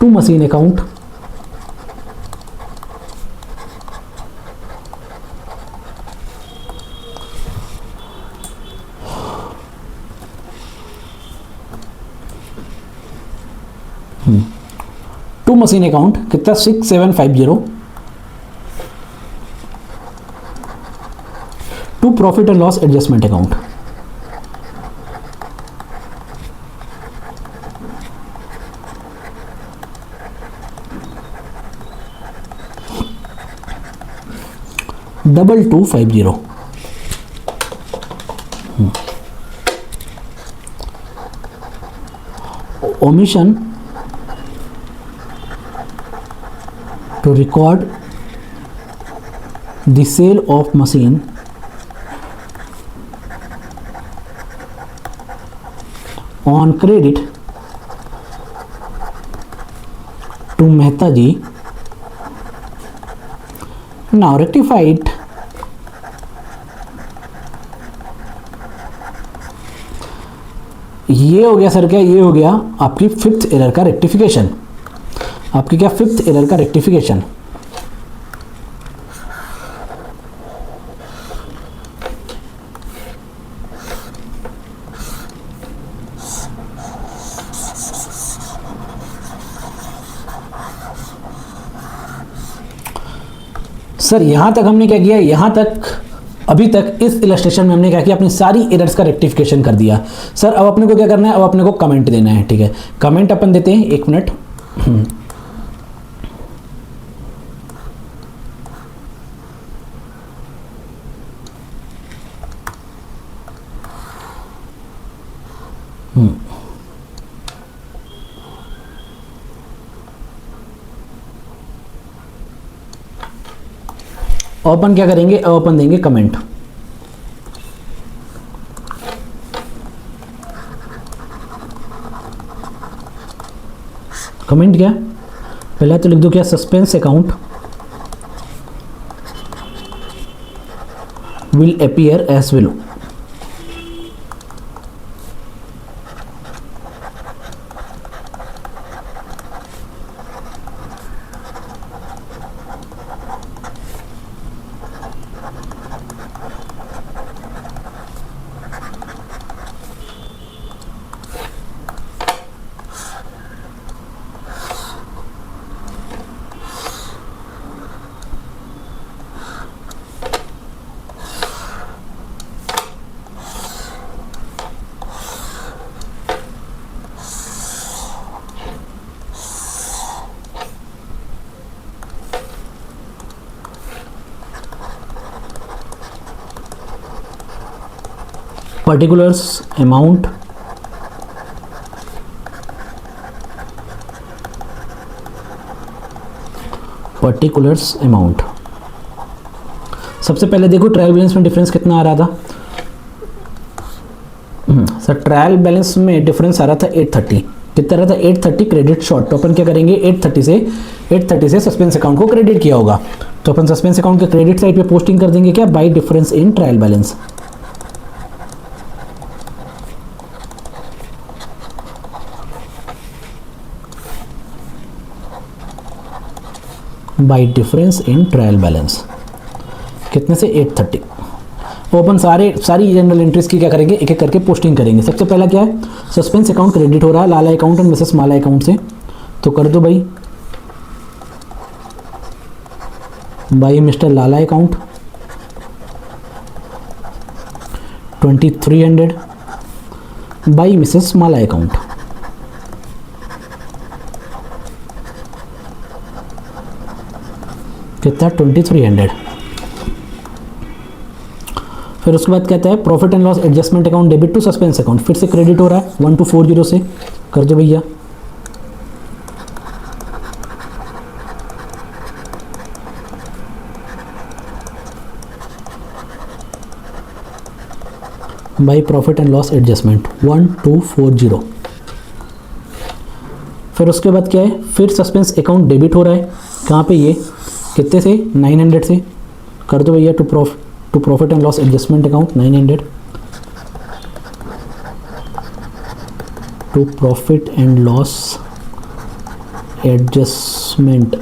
to machine account to machine account कितना 6750, to profit and loss adjustment account, double 250, omission to record the sale of machine on credit to Mehta ji, now rectified. ये हो गया sir, क्या ये हो गया आपकी फिफ्थ एरर का रेक्टिफिकेशन, आपकी क्या फिफ्थ एरर का रेक्टिफिकेशन। सर यहां तक हमने क्या किया, यहां तक अभी तक इस इलस्ट्रेशन में हमने क्या किया, अपनी सारी एरर्स का रेक्टिफिकेशन कर दिया। सर अब अपने को क्या करना है, अब अपने को कमेंट देना है, ठीक है। कमेंट अपन देते हैं, एक मिनट। अपन क्या करेंगे, अब अपन देंगे कमेंट। कमेंट क्या, पहले तो लिख दो क्या, suspense account will appear as below. particulars amount particulars amount। सबसे पहले देखो ट्रायल बैलेंस में डिफरेंस कितना आ रहा था। सर ट्रायल बैलेंस में डिफरेंस आ रहा था 830, कितना रहा था 830 क्रेडिट शॉर्ट। तो अपन क्या करेंगे, 830 से सस्पेंस अकाउंट को क्रेडिट किया होगा, तो अपन सस्पेंस अकाउंट के क्रेडिट साइड पे पोस्टिंग कर देंगे क्या, bye difference in trial balance. By difference in trial balance कितने से 830। तो अपन सारी जनरल एंट्रीज की क्या करेंगे, एक एक करके पोस्टिंग करेंगे। सबसे पहला क्या है, सस्पेंस अकाउंट क्रेडिट हो रहा है Lala account and Mrs Mala account से, तो कर दो भाई by mister Lala account 2300 by Mrs Mala account कितना 2300। फिर उसके बाद कहता है profit and loss adjustment account debit to suspense account, फिर से क्रेडिट हो रहा है 1240 से, कर दो भैया by profit and loss adjustment 1240। फिर उसके बाद क्या है, फिर सस्पेंस अकाउंट डेबिट हो रहा है, कहाँ पे, ये कितने से 900 से, कर दो भैया to profit and loss adjustment account 900 to profit and loss adjustment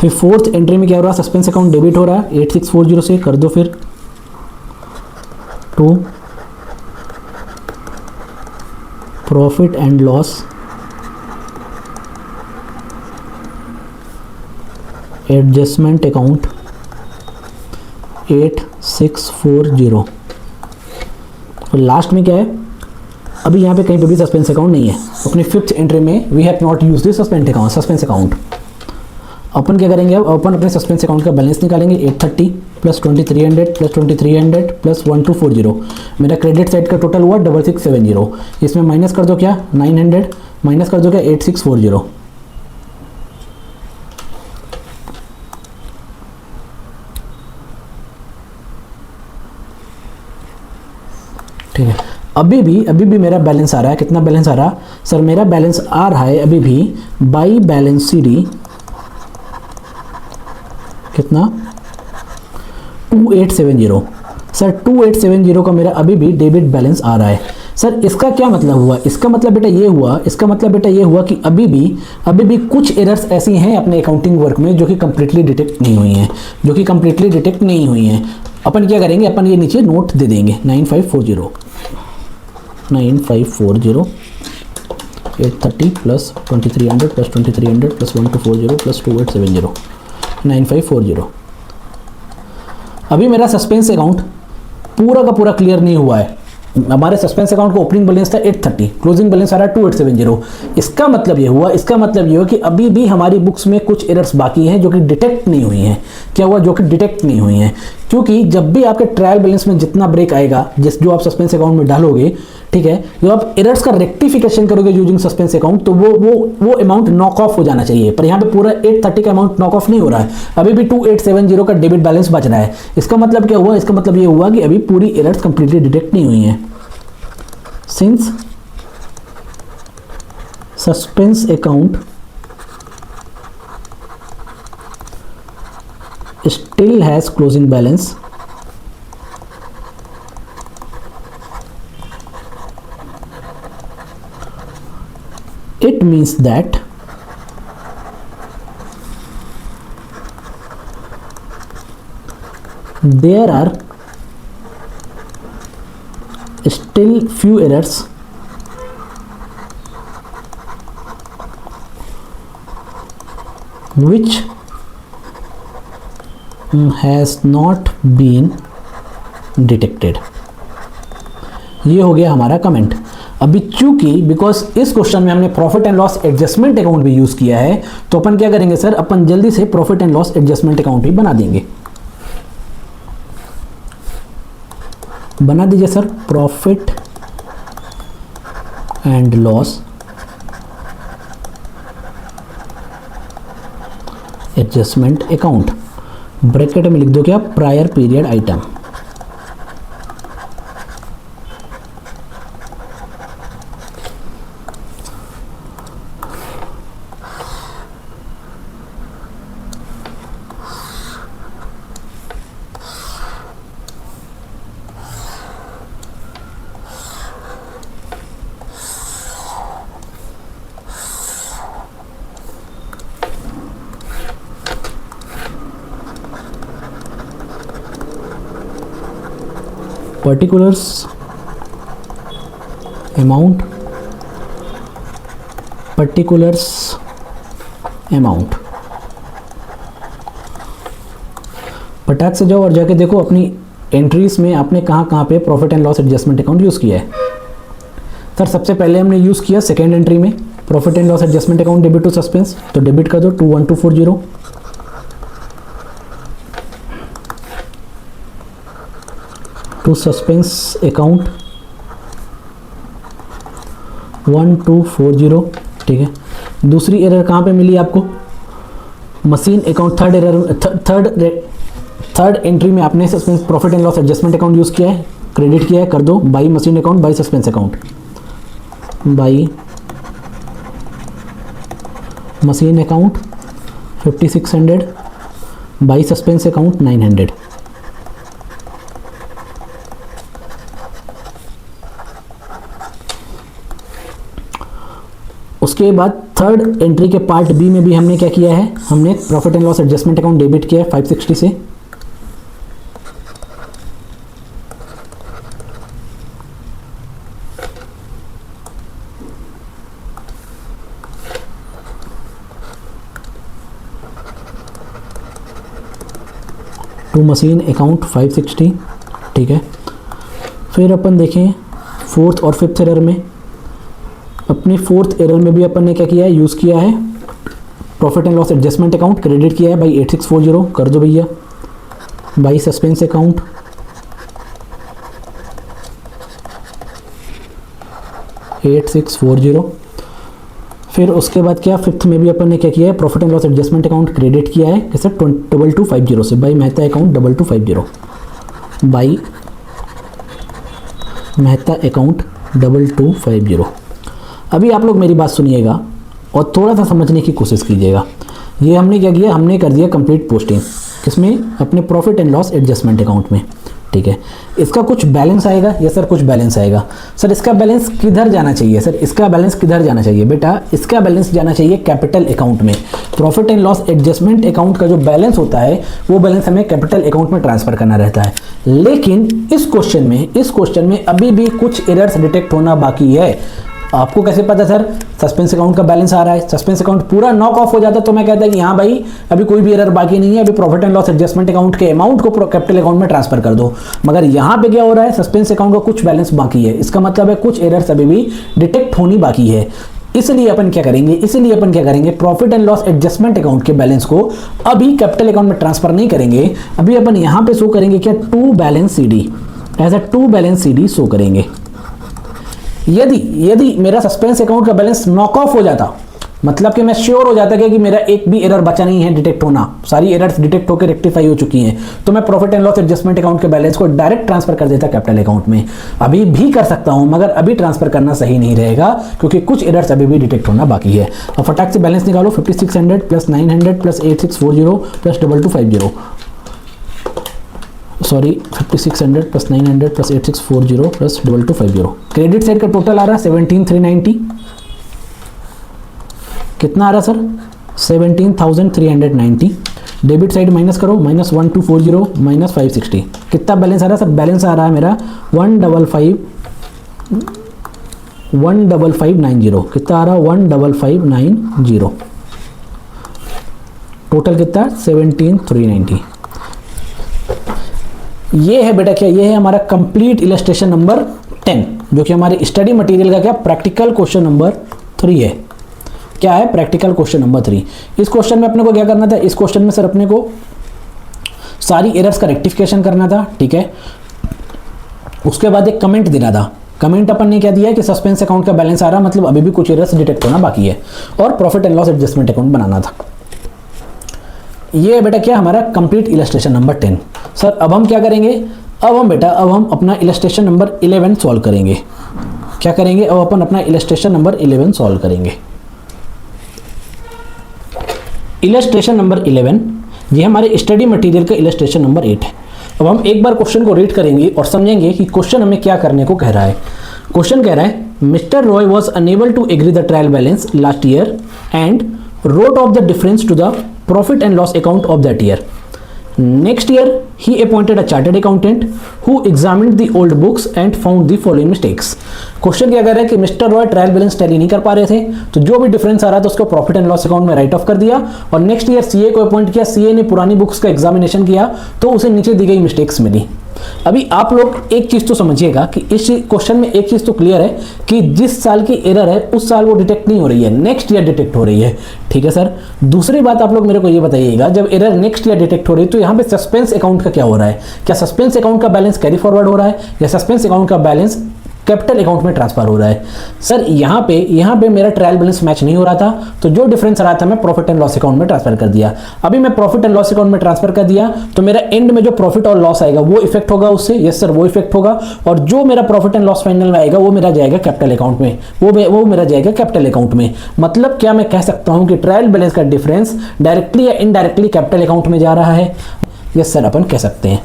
फिर फोर्थ एंट्री में क्या हो रहा है, सस्पेंस अकाउंट डेबिट हो रहा है 8640 से, कर दो फिर to profit and loss adjustment account 8640। और लास्ट में क्या है, अभी यहाँ पे कहीं पे भी सस्पेंस अकाउंट नहीं है। अपनी फिफ्थ एंट्री में we have not use this suspense account. अपन क्या करेंगे, अब अपन अपने सस्पेंस अकाउंट का बैलेंस निकालेंगे 830 प्लस 2300 प्लस 2300 प्लस 1240। मेरा क्रेडिट साइड का टोटल हुआ 6670। इसमें माइनस कर दो क्या 900, माइनस कर दो क्या 8640। ठीक है, अभी भी मेरा बैलेंस आ रहा है, कितना बैलेंस आ रहा सर, मेरा बैलेंस आ रहा है अभी भी बाई बैलेंस सीडी कितना 2870। सर 2870 का मेरा अभी भी डेबिट बैलेंस आ रहा है। सर इसका क्या मतलब हुआ, इसका मतलब बेटा ये हुआ कि अभी भी कुछ एरर्स ऐसी हैं अपने अकाउंटिंग वर्क में जो कि कंप्लीटली डिटेक्ट नहीं हुई हैं, अपन क्या करेंगे, अपन ये नीचे नोट दे देंगे 9540 830 प्लस 2300 प्लस 2300 प्लस 1240 प्लस 2870 9540। अभी मेरा सस्पेंस अकाउंट पूरा का पूरा क्लियर नहीं हुआ है। हमारे सस्पेंस अकाउंट का ओपनिंग बैलेंस था 830, क्लोजिंग बैलेंस आ रहा है 2870। इसका मतलब ये हुआ कि अभी भी हमारी बुक्स में कुछ एरर्स बाकी हैं जो कि डिटेक्ट नहीं हुई हैं। क्या हुआ, जो कि डिटेक्ट नहीं हुई हैं, क्योंकि जब भी आपके ट्रायल बैलेंस में जितना ब्रेक आएगा, जो आप सस्पेंस अकाउंट में डालोगे, ठीक है, जो आप एरर्स का रेक्टिफिकेशन करोगे यूजिंग सस्पेंस अकाउंट, तो वो अमाउंट नॉक ऑफ हो जाना चाहिए। पर यहाँ पे पूरा 830 का अमाउंट नॉक ऑफ नहीं हो रहा है, अभी भी 2870 का डेबिट बैलेंस बच रहा है। इसका मतलब क्या हुआ, इसका मतलब ये हुआ कि अभी पूरी एरर्स कंप्लीटली डिटेक्ट नहीं हुई हैं। Since suspense account still has closing balance, it means that there are still few errors which has not been detected। ये हो गया हमारा कमेंट। अभी चूंकि बिकॉज इस क्वेश्चन में हमने profit and loss adjustment account भी यूज किया है, तो अपन क्या करेंगे सर, अपन जल्दी से profit and loss adjustment account भी बना देंगे। बना दीजिए sir, profit and loss adjustment account. Bracket में लिख दो क्या, prior period item. Particulars amount पटाख से जाओ और जाके देखो अपनी एंट्रीज में आपने कहाँ पे profit and loss adjustment account use किया है। सर सबसे पहले हमने यूज़ किया सेकेंड एंट्री में profit and loss adjustment account debit to suspense, तो डेबिट कर दो 21240 टू सस्पेंस अकाउंट 1240। ठीक है, दूसरी एरर कहाँ पे मिली आपको, मशीन अकाउंट थर्ड एंट्री में आपने suspense profit and loss adjustment account use किया है, क्रेडिट किया है, कर दो by machine account by suspense account, by machine account 5600 by suspense account 900। उसके बाद थर्ड एंट्री के पार्ट बी में भी हमने क्या किया है, हमने profit and loss adjustment account debit किया है 560 से। टू मशीन अकाउंट 560, ठीक है। फिर अपन देखें फोर्थ और फिफ्थ एरर में, अपने फोर्थ एरर में भी अपन ने क्या किया है, यूज़ किया है profit and loss adjustment account, credit किया है बाई 8640, कर दो भैया, बाई सस्पेंस अकाउंट, $8640। फिर उसके बाद क्या, फिफ्थ में भी अपन ने क्या किया है, profit and loss adjustment account credit किया है कैसे, 2250 से, by Mehta account 2250, by Mehta account 2250। अभी आप लोग मेरी बात सुनिएगा और थोड़ा सा समझने की कोशिश कीजिएगा। ये हमने क्या किया, हमने कर दिया कंप्लीट पोस्टिंग, किसमें, अपने profit and loss adjustment account में, ठीक है। इसका कुछ बैलेंस आएगा, या सर कुछ बैलेंस आएगा, सर इसका बैलेंस किधर जाना चाहिए, सर इसका बैलेंस किधर जाना चाहिए, बेटा इसका बैलेंस जाना चाहिए कैपिटल अकाउंट में। Profit and loss adjustment account का जो बैलेंस होता है वो बैलेंस हमें कैपिटल अकाउंट में ट्रांसफर करना रहता है। लेकिन इस क्वेश्चन में अभी भी कुछ एरर्स डिटेक्ट होना बाकी है। आपको कैसे पता सर, सस्पेंस अकाउंट का बैलेंस आ रहा है, सस्पेंस अकाउंट पूरा नॉक ऑफ हो जाता तो मैं कहता कि हाँ भाई अभी कोई भी एरर बाकी नहीं है, अभी profit and loss adjustment account के अमाउंट को कैपिटल अकाउंट में ट्रांसफर कर दो। मगर यहाँ पे क्या हो रहा है, सस्पेंस अकाउंट का कुछ बैलेंस बाकी है, इसका मतलब है कुछ एरर्स अभी भी डिटेक्ट होनी बाकी है। इसलिए अपन क्या करेंगे, profit and loss adjustment account के बैलेंस को अभी कैपिटल अकाउंट में ट्रांसफर नहीं करेंगे, अभी अपन यहाँ पे शो करेंगे क्या, to balance CD, as a to balance CD show करेंगे। यदि मेरा सस्पेंस अकाउंट का बैलेंस नॉक ऑफ हो जाता, मतलब कि मैं श्योर हो जाता कि मेरा एक भी एरर बचा नहीं है डिटेक्ट होना, सारी एरर्स डिटेक्ट होकर रेक्टिफाई हो चुकी हैं, तो मैं profit and loss adjustment account के बैलेंस को डायरेक्ट ट्रांसफर कर देता कैपिटल अकाउंट में। अभी भी कर सकता हूं, मगर अभी ट्रांसफर करना सही नहीं रहेगा क्योंकि कुछ एरर्स अभी भी डिटेक्ट होना बाकी है। अब फटाक से बैलेंस निकालो, 5600 plus 900 plus 8640 plus 2250, sorry 5600 plus 900 plus 8640 plus 2250। Credit side का टोटल आ रहा है 17390, कितना आ रहा सर, 17390। डेबिट साइड माइनस करो, -1240 माइनस 560, कितना बैलेंस आ रहा है सर, बैलेंस आ रहा है मेरा 15590, कितना आ रहा है 15590, टोटल कितना 17390। ये है बेटा क्या, ये है हमारा कंप्लीट इलस्ट्रेशन नंबर 10, जो कि हमारे स्टडी मटेरियल का क्या, प्रैक्टिकल क्वेश्चन नंबर 3 है। क्या है, प्रैक्टिकल क्वेश्चन नंबर 3। इस क्वेश्चन में अपने को क्या करना था, इस क्वेश्चन में सर अपने को सारी एरर्स का रेक्टिफिकेशन करना था, ठीक है। उसके बाद एक कमेंट देना था, कमेंट अपन ने क्या दिया कि सस्पेंस अकाउंट का बैलेंस आ रहा, मतलब अभी भी कुछ एरर्स डिटेक्ट होना बाकी है, और profit and loss adjustment account बनाना था। ये बेटा क्या, हमारा कंप्लीट इलस्ट्रेशन नंबर 10। सर अब हम क्या करेंगे, अब हम अपना इलस्ट्रेशन नंबर 11 सॉल्व करेंगे। क्या करेंगे, अब अपन अपना इलस्ट्रेशन नंबर 11 सॉल्व करेंगे। इलस्ट्रेशन नंबर 11 ये हमारे स्टडी मटेरियल का इलस्ट्रेशन नंबर 8 है। अब हम एक बार क्वेश्चन को रीड करेंगे और समझेंगे कि क्वेश्चन हमें क्या करने को कह रहा है। क्वेश्चन कह रहा है, Mr Roy was unable to agree the trial balance last year end wrote off the difference to the profit and loss account of that year. Next year, he appointed a chartered accountant who examined the old books and found the following mistakes. Question क्या कर रहा है कि mister Roy trial balance tally नहीं कर पा रहे थे, तो जो भी डिफरेंस आ रहा था उसको प्रॉफिट एंड लॉस अकाउंट में राइट ऑफ कर दिया, और नेक्स्ट ईयर सीए को अपॉइंट किया, सीए ने पुरानी बुक्स का एग्जामिनेशन किया तो उसे नीचे दी गई मिस्टेक्स मिली। अभी आप लोग एक चीज तो समझिएगा कि इस क्वेश्चन में एक चीज तो क्लियर है कि जिस साल की एरर है उस साल वो डिटेक्ट नहीं हो रही है, नेक्स्ट ईयर डिटेक्ट हो रही है, ठीक है सर। दूसरी बात आप लोग मेरे को ये बताइएगा, जब एरर नेक्स्ट ईयर डिटेक्ट हो रही है तो यहाँ पे सस्पेंस अकाउंट का क्या हो रहा है, क्या सस्पेंस अकाउंट का बैलेंस कैरी फॉरवर्ड हो रहा है या सस्पेंस अकाउंट का बैलेंस कैपिटल अकाउंट में ट्रांसफर हो रहा है। सर यहाँ पे मेरा ट्रायल बैलेंस मैच नहीं हो रहा था, तो जो डिफरेंस आ रहा था मैं प्रॉफिट एंड लॉस अकाउंट में ट्रांसफर कर दिया। अभी मैं प्रॉफिट एंड लॉस अकाउंट में ट्रांसफर कर दिया तो मेरा एंड में जो प्रॉफिट और लॉस आएगा वो इफेक्ट होगा उससे, यस सर वो इफेक्ट होगा, और जो मेरा प्रॉफिट एंड लॉस फाइनल में आएगा वो मेरा जाएगा कैपिटल अकाउंट में, वो मेरा जाएगा कैपिटल अकाउंट में। मतलब क्या मैं कह सकता हूं कि ट्रायल बैलेंस का डिफरेंस डायरेक्टली या इनडायरेक्टली कैपिटल अकाउंट में जा रहा है, यस सर अपन कह सकते हैं।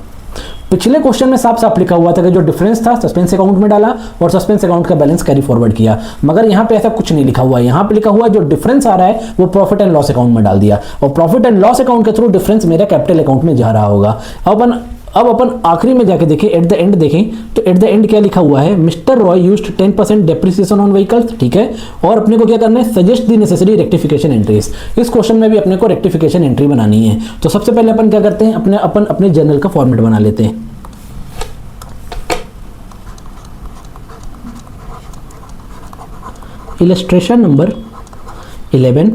पिछले क्वेश्चन में साफ साफ लिखा हुआ था कि जो डिफरेंस था सस्पेंस अकाउंट में डाला और सस्पेंस अकाउंट का बैलेंस कैरी फॉरवर्ड किया, मगर यहाँ पे ऐसा कुछ नहीं लिखा हुआ है। यहाँ पे लिखा हुआ जो डिफरेंस आ रहा है वो प्रॉफिट एंड लॉस अकाउंट में डाल दिया और प्रॉफिट एंड लॉस अकाउंट के थ्रू डिफरेंस मेरा कैपिटल अकाउंट में जा रहा होगा। अब अपन आखिरी में जाके देखें, एट द एंड देखें तो एट द एंड क्या लिखा हुआ है, Mr Roy used 10% depreciation on vehicles, ठीक है। और अपने को क्या करना है, suggest the necessary rectification entries. इस क्वेश्चन में भी अपने को रेक्टिफिकेशन एंट्री बनानी है। तो सबसे पहले अपन क्या करते हैं, अपने जर्नल का फॉर्मेट बना लेते हैं। इलस्ट्रेशन नंबर 11,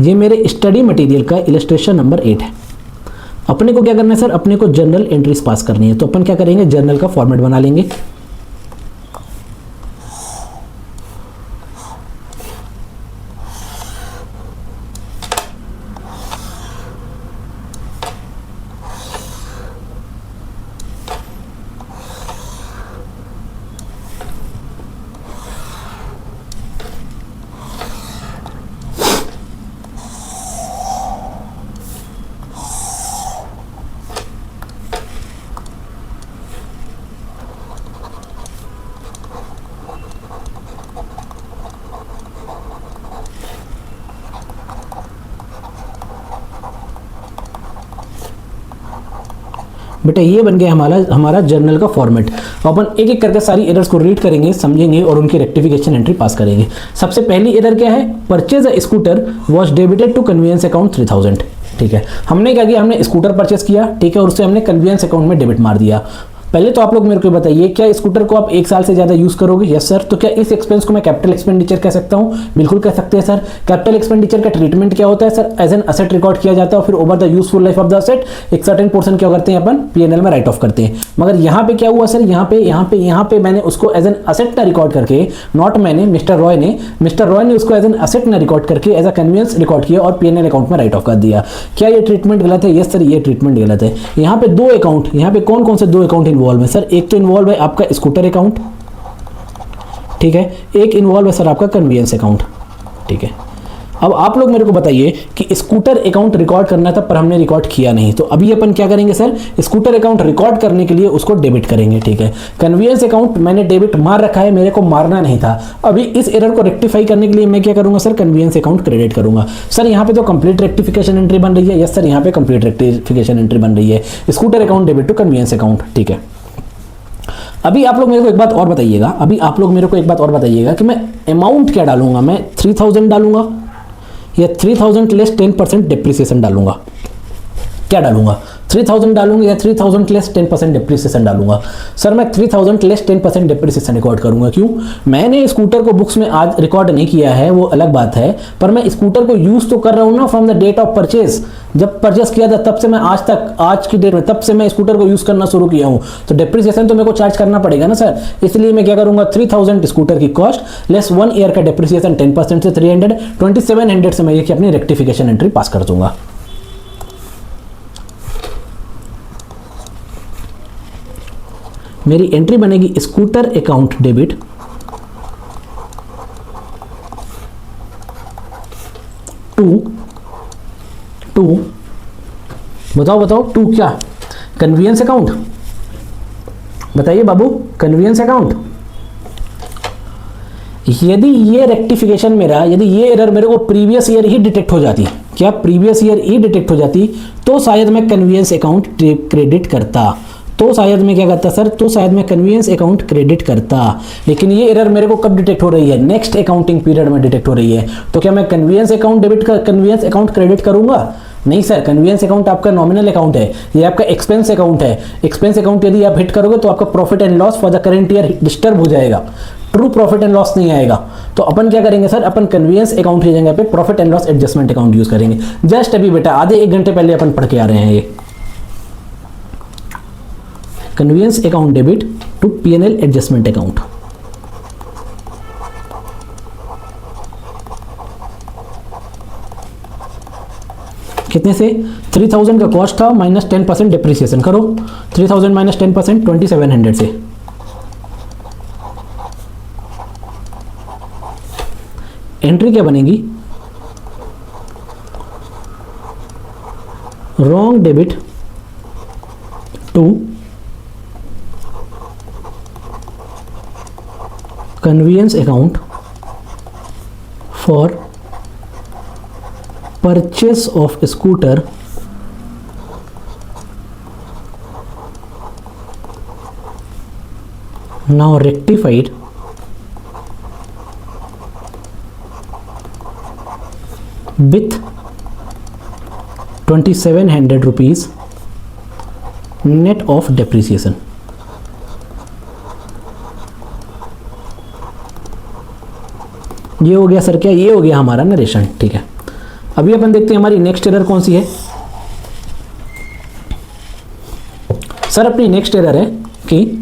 ये मेरे स्टडी मटेरियल का इलस्ट्रेशन नंबर 8 है। अपने को क्या करना है सर, अपने को जर्नल एंट्रीज पास करनी है। तो अपन क्या करेंगे, जर्नल का फॉर्मेट बना लेंगे। बेटा ये बन गया हमारा जर्नल का फॉर्मेट। अपन एक एक करके सारी एरर्स को रीड करेंगे, समझेंगे और उनकी रेक्टिफिकेशन एंट्री पास करेंगे। सबसे पहली एरर क्या है, purchase a scooter was debited to convenience account 3000, ठीक है। हमने क्या किया, हमने स्कूटर परचेस किया, ठीक है, और उससे हमने कन्वीनियंस अकाउंट में डेबिट मार दिया। पहले तो आप लोग मेरे को बताइए, क्या स्कूटर को आप 1 साल से ज़्यादा यूज़ करोगे? Yes sir. तो क्या इस एक्सपेंस को मैं कैपिटल एक्सपेंडिचर कह सकता हूँ? बिल्कुल कह सकते हैं सर। कैपिटल एक्सपेंडिचर का ट्रीटमेंट क्या होता है sir, as an asset record किया जाता है और फिर over the useful life of the asset एक सर्टेन पोर्शन क्या करते हैं अपन पीएनएल में राइट ऑफ करते हैं। मगर यहाँ पे क्या हुआ सर, यहाँ पे मैंने उसको एज एन असेट ना रिकॉर्ड करके, नॉट मैंने, मिस्टर रॉय ने उसको एज एन असेट ना रिकॉर्ड करके एज अ कन्वीनियंस रिकॉर्ड किया और पीएनएल अकाउंट में राइट ऑफ कर दिया। क्या ये ट्रीटमेंट गलत है? यस सर, ये ट्रीटमेंट गलत है। यहाँ पे 2 अकाउंट, यहाँ पे कौन कौन से 2 अकाउंट इन्वॉल्व है सर? एक तो इन्वॉल्व है आपका स्कूटर अकाउंट, ठीक है, एक इन्वॉल्व है सर आपका कन्वीनियंस अकाउंट, ठीक है। अब आप लोग मेरे को बताइए कि स्कूटर अकाउंट रिकॉर्ड करना था पर हमने रिकॉर्ड किया नहीं, तो अभी अपन क्या करेंगे सर, स्कूटर अकाउंट रिकॉर्ड करने के लिए उसको डेबिट करेंगे, ठीक है। कन्वीनियंस अकाउंट मैंने डेबिट मार रखा है, मेरे को मारना नहीं था। अभी इस एरर को रेक्टिफाई करने के लिए मैं क्या करूंगा सर, कन्वीनियंस अकाउंट क्रेडिट करूंगा। सर यहाँ पे तो कंप्लीट रेक्टिफिकेशन एंट्री बन रही है। यस सर, यहाँ पे कंप्लीट रेक्टिफिकेशन एंट्री बन रही है, scooter account debit to convenience account, ठीक है। अभी आप लोग मेरे को एक बात और बताइएगा, कि मैं अमाउंट क्या डालूंगा, मैं 3000 डालूंगा या 3000 लेस 10% डेप्रिसिएशन डालूंगा? क्या डालूंगा, 3000 डालूंगा या 3000 लेस 10% डेप्रिसिएशन डालूंगा? सर मैं 3000 लेस 10% डेप्रिसिएशन रिकॉर्ड करूंगा। क्यों? मैंने स्कूटर को बुक्स में आज रिकॉर्ड नहीं किया है, वो अलग बात है, पर मैं स्कूटर को यूज तो कर रहा हूं ना from the date of purchase. जब परचेस किया था तब से मैं आज की डेट में, तब से मैं स्कूटर को यूज करना शुरू किया हूं, तो डेप्रिसिएशन तो मेरे को चार्ज करना पड़ेगा ना सर। इसलिए मैं क्या करूंगा, 3000 स्कूटर की कॉस्ट लेस 1 ईयर का डेप्रिसिएशन 10% से 300, 2700 से मैं ये अपनी रेक्टिफिकेशन एंट्री पास कर दूंगा। मेरी एंट्री बनेगी स्कूटर अकाउंट डेबिट टू बताओ टू क्या, कन्वीनियंस अकाउंट? बताइए बाबू, कन्वीनियंस अकाउंट। यदि ये रेक्टिफिकेशन मेरा, यदि ये एरर मेरे को प्रीवियस ईयर ही डिटेक्ट हो जाती, क्या प्रीवियस ईयर ही डिटेक्ट हो जाती, तो शायद मैं कन्वीनियंस अकाउंट क्रेडिट करता, तो शायद मैं क्या करता सर, तो शायद मैं कन्वीनियंस अकाउंट क्रेडिट करता। लेकिन ये एरर मेरे को कब डिटेक्ट हो रही है, नेक्स्ट अकाउंटिंग पीरियड में डिटेक्ट हो रही है। तो क्या मैं कन्वीनियंस अकाउंट डेबिट कर कन्वीनियंस अकाउंट क्रेडिट करूंगा? नहीं सर, कन्वीनियंस अकाउंट आपका नॉमिनल अकाउंट है, ये आपका एक्सपेंस अकाउंट है। एक्सपेंस अकाउंट यदि आप हिट करोगे तो आपका profit and loss for the current year disturb हो जाएगा, ट्रू प्रॉफिट एंड लॉस नहीं आएगा। तो अपन क्या करेंगे सर, अपन कन्वीनियंस अकाउंट की जगह पे profit and loss adjustment account use करेंगे। जस्ट अभी बेटा आधे 1 घंटे पहले अपन पढ़ के आ रहे हैं ये convenience account debit to PNL adjustment account. कितने से, 3000 का कॉस्ट था माइनस 10% डिप्रिसिएशन करो, 3000 माइनस 10% 2700 से। एंट्री क्या बनेगी, wrong debit to convenience account for purchase of scooter now rectified with 2700 rupees net of depreciation। ये हो गया सर, क्या ये हो गया हमारा नरेशन। ठीक है, अभी अपन देखते हैं हमारी नेक्स्ट एरर कौन सी है। सर अपनी नेक्स्ट एरर है कि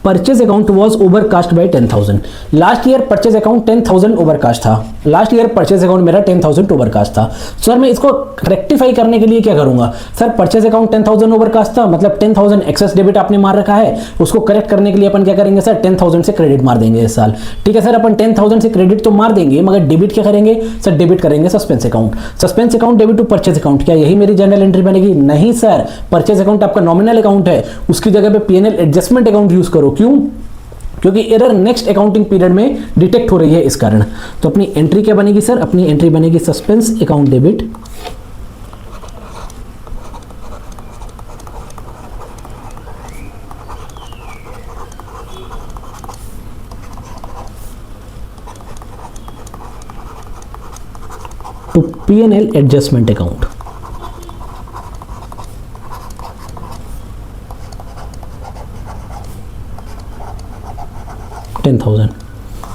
purchase account was overcast by 10,000। Last year purchase account 10,000 overcast था। लास्ट ईयर परचेज अकाउंट मेरा 10,000 ओवरकास्ट था। सर मैं इसको रेक्टिफाई करने के लिए क्या करूंगा? सर परचेज अकाउंट 10,000 ओवरकास्ट था, मतलब 10,000 एक्सेस डेबिट आपने मार रखा है, उसको करेक्ट करने के लिए अपन क्या करेंगे सर? 10,000 से क्रेडिट मार देंगे इस साल। ठीक है सर, अपन 10,000 से क्रेडिट तो मार देंगे, मगर डेबिट क्या करेंगे सर? डेबिट करेंगे suspense account. Suspense account debit to purchase account, क्या यही मेरी जनरल एंट्री बनेगी? नहीं सर, परचेज अकाउंट आपका नॉमिनल अकाउंट है, उसकी जगह पे पीएनएल एडजस्टमेंट अकाउंट यूज करो। क्यों? क्योंकि एरर नेक्स्ट अकाउंटिंग पीरियड में डिटेक्ट हो रही है इस कारण। तो अपनी एंट्री क्या बनेगी सर? अपनी एंट्री बनेगी suspense account debit to PNL adjustment account.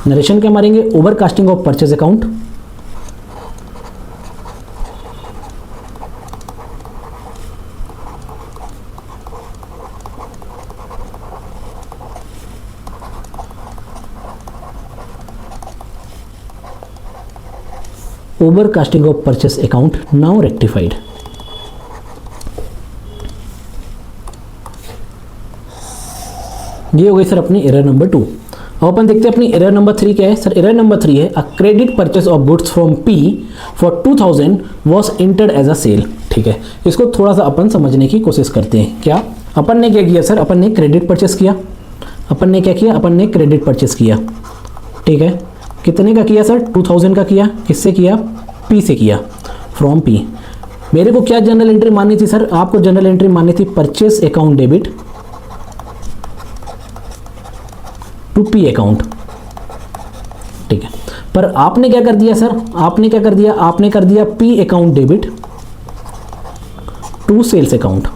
Narration क्या मारेंगे? Overcasting of purchase account overcasting of purchase account now rectified. ये हो गई सर अपनी एरर नंबर 2। अब अपन देखते हैं अपनी एरर नंबर 3 क्या है। सर एरर नंबर 3 है a credit purchase of goods from P for 2000 was entered as a sale. ठीक है, इसको थोड़ा सा अपन समझने की कोशिश करते हैं। क्या अपन ने क्या किया सर? अपन ने क्रेडिट परचेस किया। अपन ने क्या किया? अपन ने क्रेडिट परचेस किया। ठीक है, कितने का किया सर? 2000 का किया। किससे किया? पी से किया, फ्रॉम पी। मेरे को क्या जनरल एंट्री माननी थी सर? आपको जनरल एंट्री माननी थी purchase account debit to P account. ठीक है, पर आपने क्या कर दिया सर? आपने क्या कर दिया? आपने कर दिया P account debit to sales account.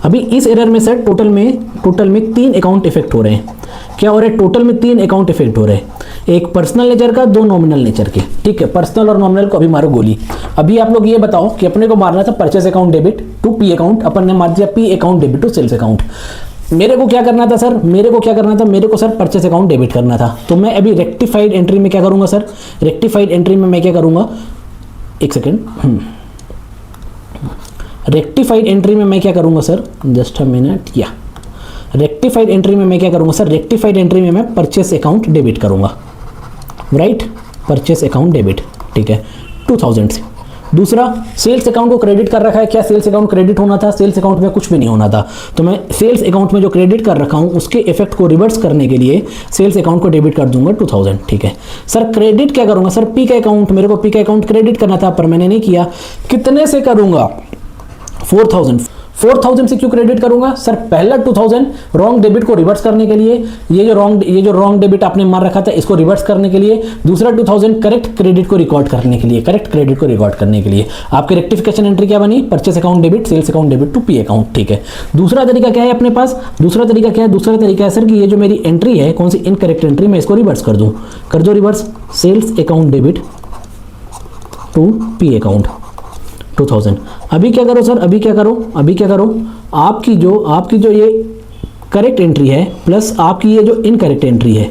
अभी इस एरर में सर टोटल में 3 अकाउंट इफेक्ट हो रहे हैं। क्या हो रहा है? टोटल में 3 अकाउंट इफेक्ट हो रहे हैं, एक पर्सनल नेचर का, 2 नॉमिनल नेचर के। ठीक है, पर्सनल और नॉमिनल को अभी मारो गोली। अभी आप लोग ये बताओ कि अपने को मारना था purchase account debit to P account, अपन ने मार दिया P account debit to sales account. मेरे को क्या करना था सर? मेरे को क्या करना था? मेरे को सर परचेस अकाउंट डेबिट करना था। तो मैं अभी रेक्टिफाइड एंट्री में क्या करूंगा सर? रेक्टिफाइड एंट्री में मैं क्या करूंगा? एक सेकेंड। रेक्टिफाइड एंट्री में मैं क्या करूंगा सर? Just a minute. या रेक्टिफाइड एंट्री में मैं क्या करूंगा सर? रेक्टिफाइड एंट्री में मैं परचेस अकाउंट डेबिट करूंगा। Right, purchase account debit. ठीक है, 2000 से। दूसरा, सेल्स अकाउंट को क्रेडिट कर रखा है। क्या सेल्स अकाउंट क्रेडिट होना था? सेल्स अकाउंट में कुछ भी नहीं होना था। तो मैं सेल्स अकाउंट में जो क्रेडिट कर रखा हूं उसके इफेक्ट को रिवर्स करने के लिए सेल्स अकाउंट को डेबिट कर दूंगा 2000। ठीक है सर, क्रेडिट क्या करूंगा सर? पी का अकाउंट। मेरे को पी का अकाउंट क्रेडिट करना था पर मैंने नहीं किया। कितने से करूंगा? 4000 से क्यों क्रेडिट करूंगा सर? पहला 2000 रॉन्ग डेबिट को रिवर्स करने के लिए, ये जो रॉन्ग डेबिट आपने मार रखा था इसको रिवर्स करने के लिए। दूसरा 2000 करेक्ट क्रेडिट को रिकॉर्ड करने के लिए, करेक्ट क्रेडिट को रिकॉर्ड करने के लिए। आपकी रेक्टिफिकेशन एंट्री क्या बनी? Purchase account debit, sales account debit to P account. ठीक है, दूसरा तरीका क्या है अपने पास? दूसरा तरीका क्या है? दूसरा तरीका है सर कि ये जो मेरी एंट्री है, कौन सी इनकरेक्ट एंट्री, मैं इसको रिवर्स कर दूं। कर दो reverse, sales account debit to P account 2000। अभी क्या करो सर? अभी क्या करो? आपकी जो ये करेक्ट एंट्री है प्लस आपकी ये जो इनकरेक्ट एंट्री है,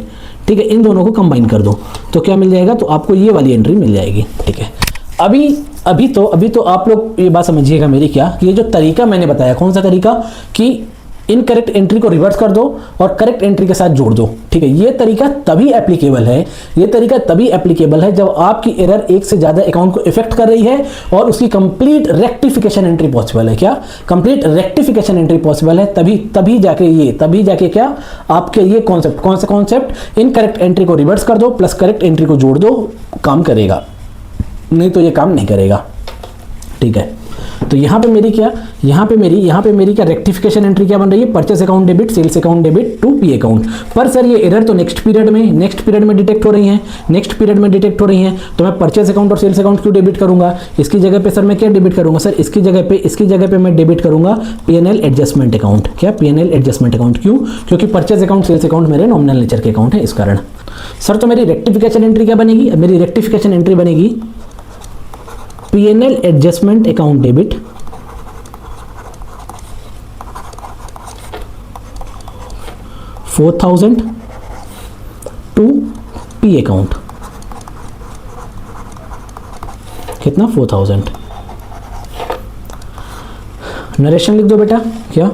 ठीक है, इन दोनों को कंबाइन कर दो तो क्या मिल जाएगा? तो आपको ये वाली एंट्री मिल जाएगी। ठीक है, अभी तो आप लोग ये बात समझिएगा मेरी, क्या कि ये जो तरीका मैंने बताया, कौन सा तरीका? कि इनकरेक्ट एंट्री को रिवर्स कर दो और करेक्ट एंट्री के साथ जोड़ दो, ठीक है। ये तरीका तभी एप्लीकेबल है, ये तरीका तभी एप्लीकेबल है जब आपकी एरर एक से ज्यादा अकाउंट को इफेक्ट कर रही है और उसकी कंप्लीट रेक्टिफिकेशन एंट्री पॉसिबल है। क्या कंप्लीट रेक्टिफिकेशन एंट्री पॉसिबल है, तभी जाके क्या आपके ये कॉन्सेप्ट, कौन सा कॉन्सेप्ट, इनकरेक्ट एंट्री को रिवर्स कर दो प्लस करेक्ट एंट्री को जोड़ दो, काम करेगा, नहीं तो ये काम नहीं करेगा, ठीक है। तो यहाँ पे मेरी क्या रेक्टिफिकेशन एंट्री क्या बन रही है, purchase account debit, sales account debit to P account. पर सर ये एरर तो नेक्स्ट पीरियड में डिटेक्ट हो रही हैं, तो मैं परचेस अकाउंट और सेल्स अकाउंट क्यों डेबिट करूंगा? इसकी जगह पे सर मैं क्या डेबिट करूंगा? सर इसकी जगह पे मैं डेबिट करूंगा पीएनएल एडजस्टमेंट अकाउंट। क्या पीएनएल एडजस्टमेंट अकाउंट? क्यों? क्योंकि परचेस अकाउंट, सेल्स अकाउंट मेरे नॉमिनल नेचर के अकाउंट है, इस कारण। सर तो मेरी रेक्टिफिकेशन एंट्री क्या बनेगी? मेरी रेक्टिफिकेशन एंट्री बनेगी PNL adjustment account debit $4,000 to P account. कितना? 4,000। नरेशन लिख दो बेटा। क्या?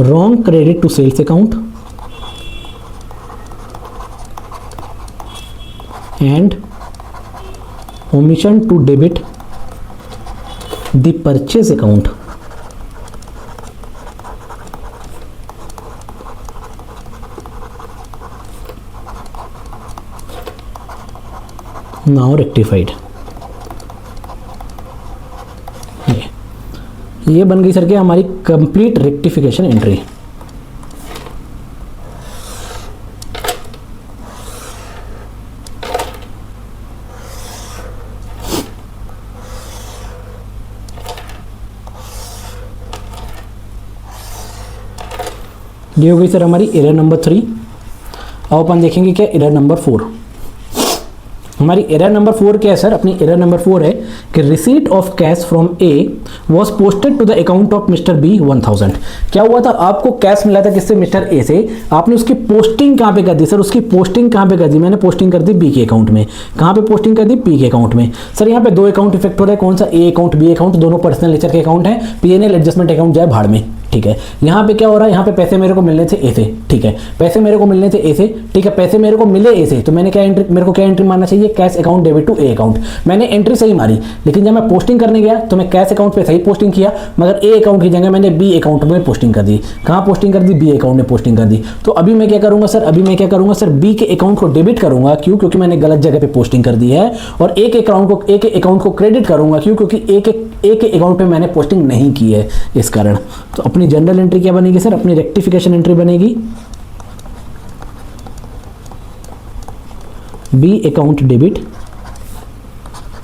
wrong credit to sales account and omission to debit the purchase account. Now rectified. ये बन गई सर क्या हमारी कंप्लीट रेक्टिफिकेशन एंट्री। ये हो गई सर हमारी एरर नंबर 3। अब अपन देखेंगे क्या एरर नंबर 4। हमारी एरर नंबर 4 क्या है सर? अपनी एरर नंबर 4 है कि receipt of cash from A was posted to the account of mister B 1000। क्या हुआ था? आपको कैश मिला था किससे? मिस्टर ए से। आपने उसकी पोस्टिंग कहाँ पे कर दी सर? उसकी पोस्टिंग कहाँ पे कर दी? मैंने पोस्टिंग कर दी बी के अकाउंट में। कहाँ पे पोस्टिंग कर दी? पी के अकाउंट में। सर यहाँ पे दो अकाउंट इफेक्ट हो रहा है, कौन सा? ए अकाउंट, बी अकाउंट, दोनों पर्सनल नेचर के अकाउंट है। पीएनएल एडजस्टमेंट अकाउंट जाए भाड़ में, ठीक है। यहाँ पे क्या हो रहा है? यहाँ पे पैसे मेरे को मिलने थे ए से, ठीक है। पैसे मेरे को मिलने थे ए से, ठीक है। पैसे मेरे को मिले ए से, तो मैंने क्या एंट्री, मेरे को क्या एंट्री मारना चाहिए? Cash account debit to A account. मैंने एंट्री सही मारी, लेकिन जब मैं पोस्टिंग करने गया तो मैं कैश अकाउंट पे सही पोस्टिंग किया, मगर ए अकाउंट की जगह मैंने बी अकाउंट में पोस्टिंग कर दी। कहाँ पोस्टिंग कर दी? बी अकाउंट में पोस्टिंग कर दी। तो अभी मैं क्या करूंगा सर? अभी मैं क्या करूंगा सर? बी के अकाउंट को डेबिट करूंगा। क्यों? क्योंकि मैंने गलत जगह पे पोस्टिंग कर दी है। और ए के अकाउंट को क्रेडिट करूंगा। क्यों? क्योंकि ए के अकाउंट पे मैंने पोस्टिंग नहीं की है, इस कारण। तो अपनी जनरल एंट्री क्या बनेगी सर? अपनी रेक्टिफिकेशन एंट्री बनेगी B account debit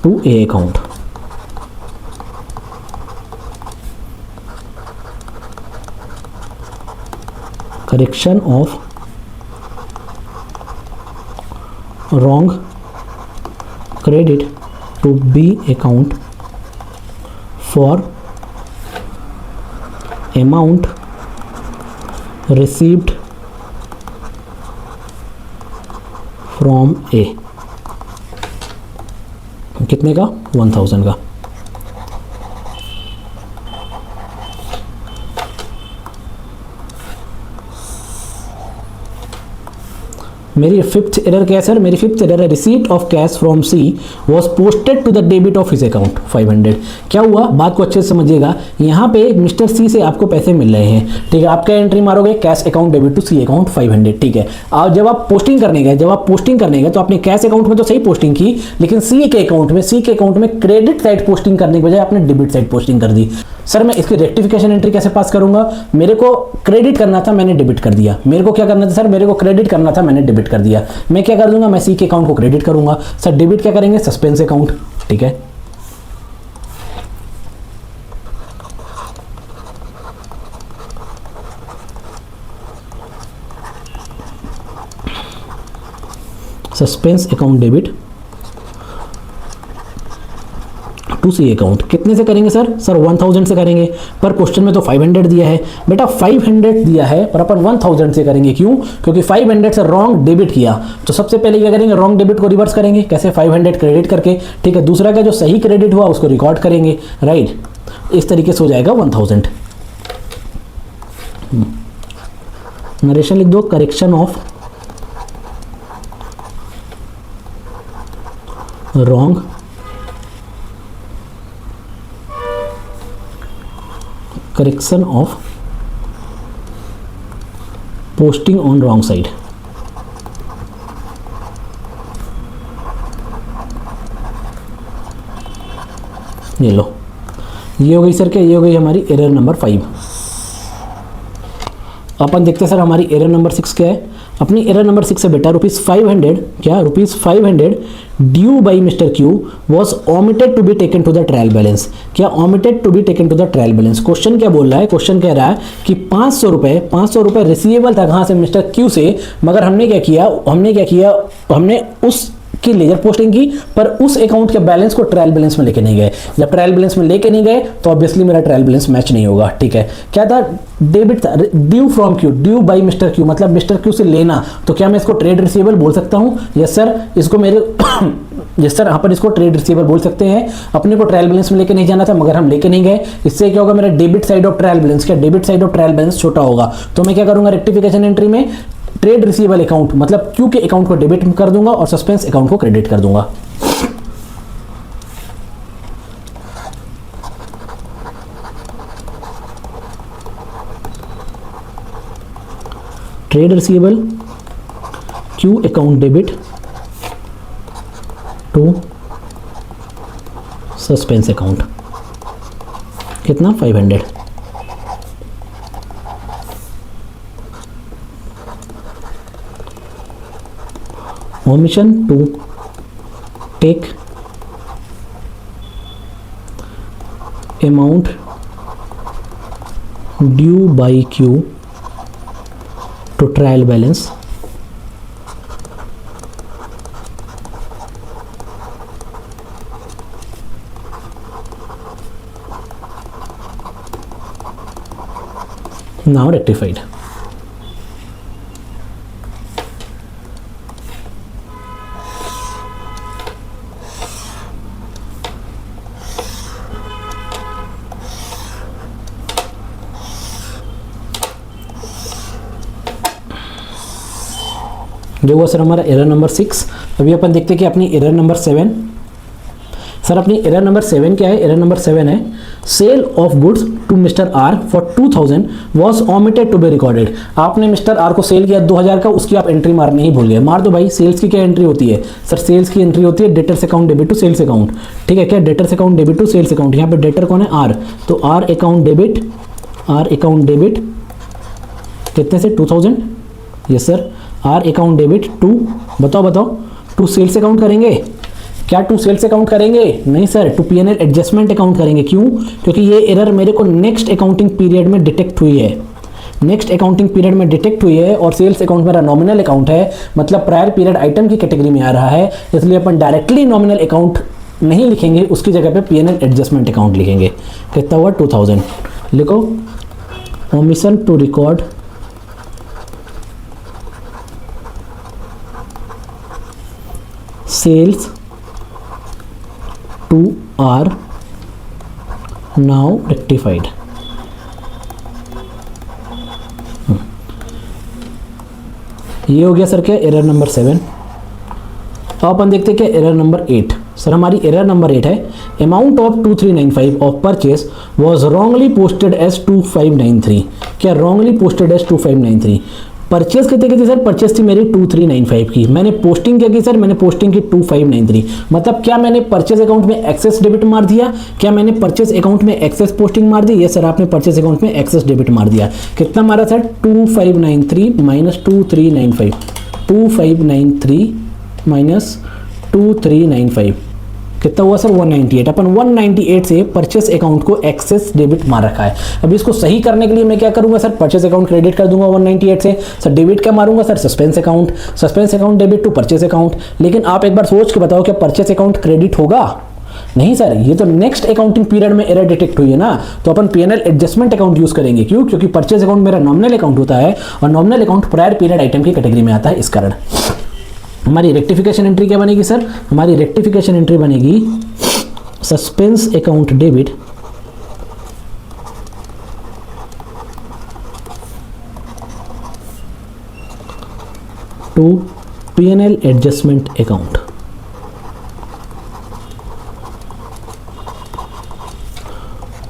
to A account. Correction of wrong credit to B account for amount received from A। कितने का? 1000 का। मेरी फिफ्थ एरर क्या है सर? मेरी फिफ्थ एरर है receipt of cash from C was posted to the debit of his account 500। क्या हुआ? बात को अच्छे से समझिएगा। यहाँ पे मिस्टर सी से आपको पैसे मिल रहे हैं, ठीक है। आप क्या एंट्री मारोगे? Cash account debit to C account 500, ठीक है। और जब आप पोस्टिंग करने गए तो आपने कैश अकाउंट में तो सही पोस्टिंग की, लेकिन सी के अकाउंट में क्रेडिट साइड पोस्टिंग करने के बजाय आपने डेबिट साइड पोस्टिंग कर दी। सर मैं इसकी रेक्टिफिकेशन एंट्री कैसे पास करूंगा? मेरे को क्रेडिट करना था, मैंने डेबिट कर दिया। मेरे को क्या करना था सर? मेरे को क्रेडिट करना था, मैंने डेबिट कर दिया। मैं क्या कर दूंगा? मैं सी के अकाउंट को क्रेडिट करूंगा। सर डेबिट क्या करेंगे? सस्पेंस अकाउंट, ठीक है। Suspense account debit to C account. कितने से करेंगे सर? सर 1000 से करेंगे, पर क्वेश्चन में तो 500 दिया है बेटा, 500 दिया है पर अपन 1000 से करेंगे। क्यों? क्योंकि 500 से रॉन्ग डेबिट किया, तो सबसे पहले क्या करेंगे? रॉन्ग डेबिट को रिवर्स करेंगे। कैसे? 500 क्रेडिट करके, ठीक है। दूसरा का जो सही क्रेडिट हुआ उसको रिकॉर्ड करेंगे, राइट। इस तरीके से हो जाएगा 1000। नरेशन लिख दो, correction of wrong correction of posting on wrong side. ये लो, ये हो गई सर क्या? ये हो गई हमारी एरर नंबर 5। अपन देखते हैं सर हमारी एरर नंबर 6 क्या है। अपनी एरर नंबर 6 है बेटा, ₹500 क्या? ₹500 due by mister Q was omitted to be taken to the trial balance. क्या? Omitted to be taken to the trial balance. Question क्या बोल रहा है? क्वेश्चन कह रहा है कि 500 रुपए रिसीवेबल था कहाँ से? मिस्टर क्यू से। मगर हमने क्या किया? हमने उस की लेजर पोस्टिंग की, पर उस अकाउंट के बैलेंस को ट्रायल बैलेंस में लेके नहीं गए। जब ट्रायल बैलेंस में लेके नहीं गए तो ऑब्वियसली मेरा ट्रायल बैलेंस मैच नहीं होगा, ठीक है। क्या था? डेबिट था, due from Q, due by mister Q, मतलब मिस्टर क्यू से लेना। तो क्या मैं इसको ट्रेड रिसीवेबल बोल सकता हूँ? यस सर, इसको मेरे यस सर, यहाँ पर इसको ट्रेड रिसीवेबल बोल सकते हैं। अपने को ट्रायल बैलेंस में लेके नहीं जाना था मगर हम लेके नहीं गए। इससे क्या होगा? मेरा debit side of trial balance, क्या debit side of trial balance छोटा होगा। तो मैं क्या करूंगा? रेक्टिफिकेशन एंट्री में ट्रेड रिसीवेबल अकाउंट मतलब क्यू के अकाउंट को डेबिट कर दूंगा और सस्पेंस अकाउंट को क्रेडिट कर दूंगा। Trade receivable Q account debit to suspense account. कितना? 500। omission to take amount due by Q to trial balance now rectified। जो हुआ सर हमारा एरर नंबर 6। अभी अपन देखते हैं कि अपनी एरर नंबर 7। सर अपनी एरर नंबर 7 क्या है? एरर नंबर 7 है sale of goods to mister R for 2000 was omitted to be recorded. आपने मिस्टर आर को सेल किया 2000 का, उसकी आप एंट्री मारने ही भूल गए। मार दो भाई। सेल्स की क्या एंट्री होती है? सर सेल्स की एंट्री होती है debtors account debit to sales account, ठीक है। क्या? Debtors account debit to sales account. यहाँ पे डेटर कौन है? आर। तो आर अकाउंट डेबिट कितने से? 2000। Yes sir. R account debit to, बताओ टू सेल्स अकाउंट करेंगे क्या? टू सेल्स अकाउंट करेंगे? नहीं sir, to PNL adjustment account करेंगे। क्यों? क्योंकि ये एरर मेरे को नेक्स्ट अकाउंटिंग पीरियड में डिटेक्ट हुई है। नेक्स्ट अकाउंटिंग पीरियड में डिटेक्ट हुई है और सेल्स अकाउंट मेरा नॉमिनल अकाउंट है, मतलब प्रायर पीरियड आइटम की कैटेगरी में आ रहा है। इसलिए अपन डायरेक्टली नॉमिनल अकाउंट नहीं लिखेंगे, उसकी जगह पे पीएनएल एडजस्टमेंट अकाउंट लिखेंगे। कितना हुआ? 2000। लिखो omission to record sales to are now rectified। ये हो गया सर क्या? Error number 7। अब अपन देखते हैं क्या एरर नंबर 8। सर हमारी एरर नंबर 8 है amount of 2395 of purchase was wrongly posted as 2593। क्या? Wrongly posted as 2593। परचेस कितने की थी सर? परचेस थी मेरी 2395 की। मैंने पोस्टिंग क्या की सर? मैंने पोस्टिंग की 2593। मतलब क्या मैंने परचेस अकाउंट में एक्सेस डेबिट मार दिया? क्या मैंने परचेस अकाउंट में एक्सेस पोस्टिंग मार दी? यस सर, आपने परचेस अकाउंट में एक्सेस डेबिट मार दिया। कितना मारा सर? 2593 माइनस 2395। 2593 माइनस 2395 कितना हुआ सर? 198। अपन 198 से परचेस अकाउंट को एक्सेस डेबिट मार रखा है। अभी इसको सही करने के लिए मैं क्या करूंगा सर? परचेस अकाउंट क्रेडिट कर दूंगा 198 से। सर डेबिट क्या मारूंगा sir? Suspense account debit to purchase account. लेकिन आप एक बार सोच के बताओ क्या परचेस अकाउंट क्रेडिट होगा? नहीं सर, ये तो नेक्स्ट अकाउंटिंग पीरियड में एरर डिटेक्ट हुई है ना, तो अपन पीएनएल एडजस्टमेंट अकाउंट यूज करेंगे। क्यों? क्योंकि परचेज अकाउंट मेरा नॉमिनल अकाउंट होता है और nominal account prior period item की कैटेगरी में आता है, इस कारण। हमारी रेक्टिफिकेशन एंट्री क्या बनेगी सर? हमारी रेक्टिफिकेशन एंट्री बनेगी suspense account debit to PNL adjustment account.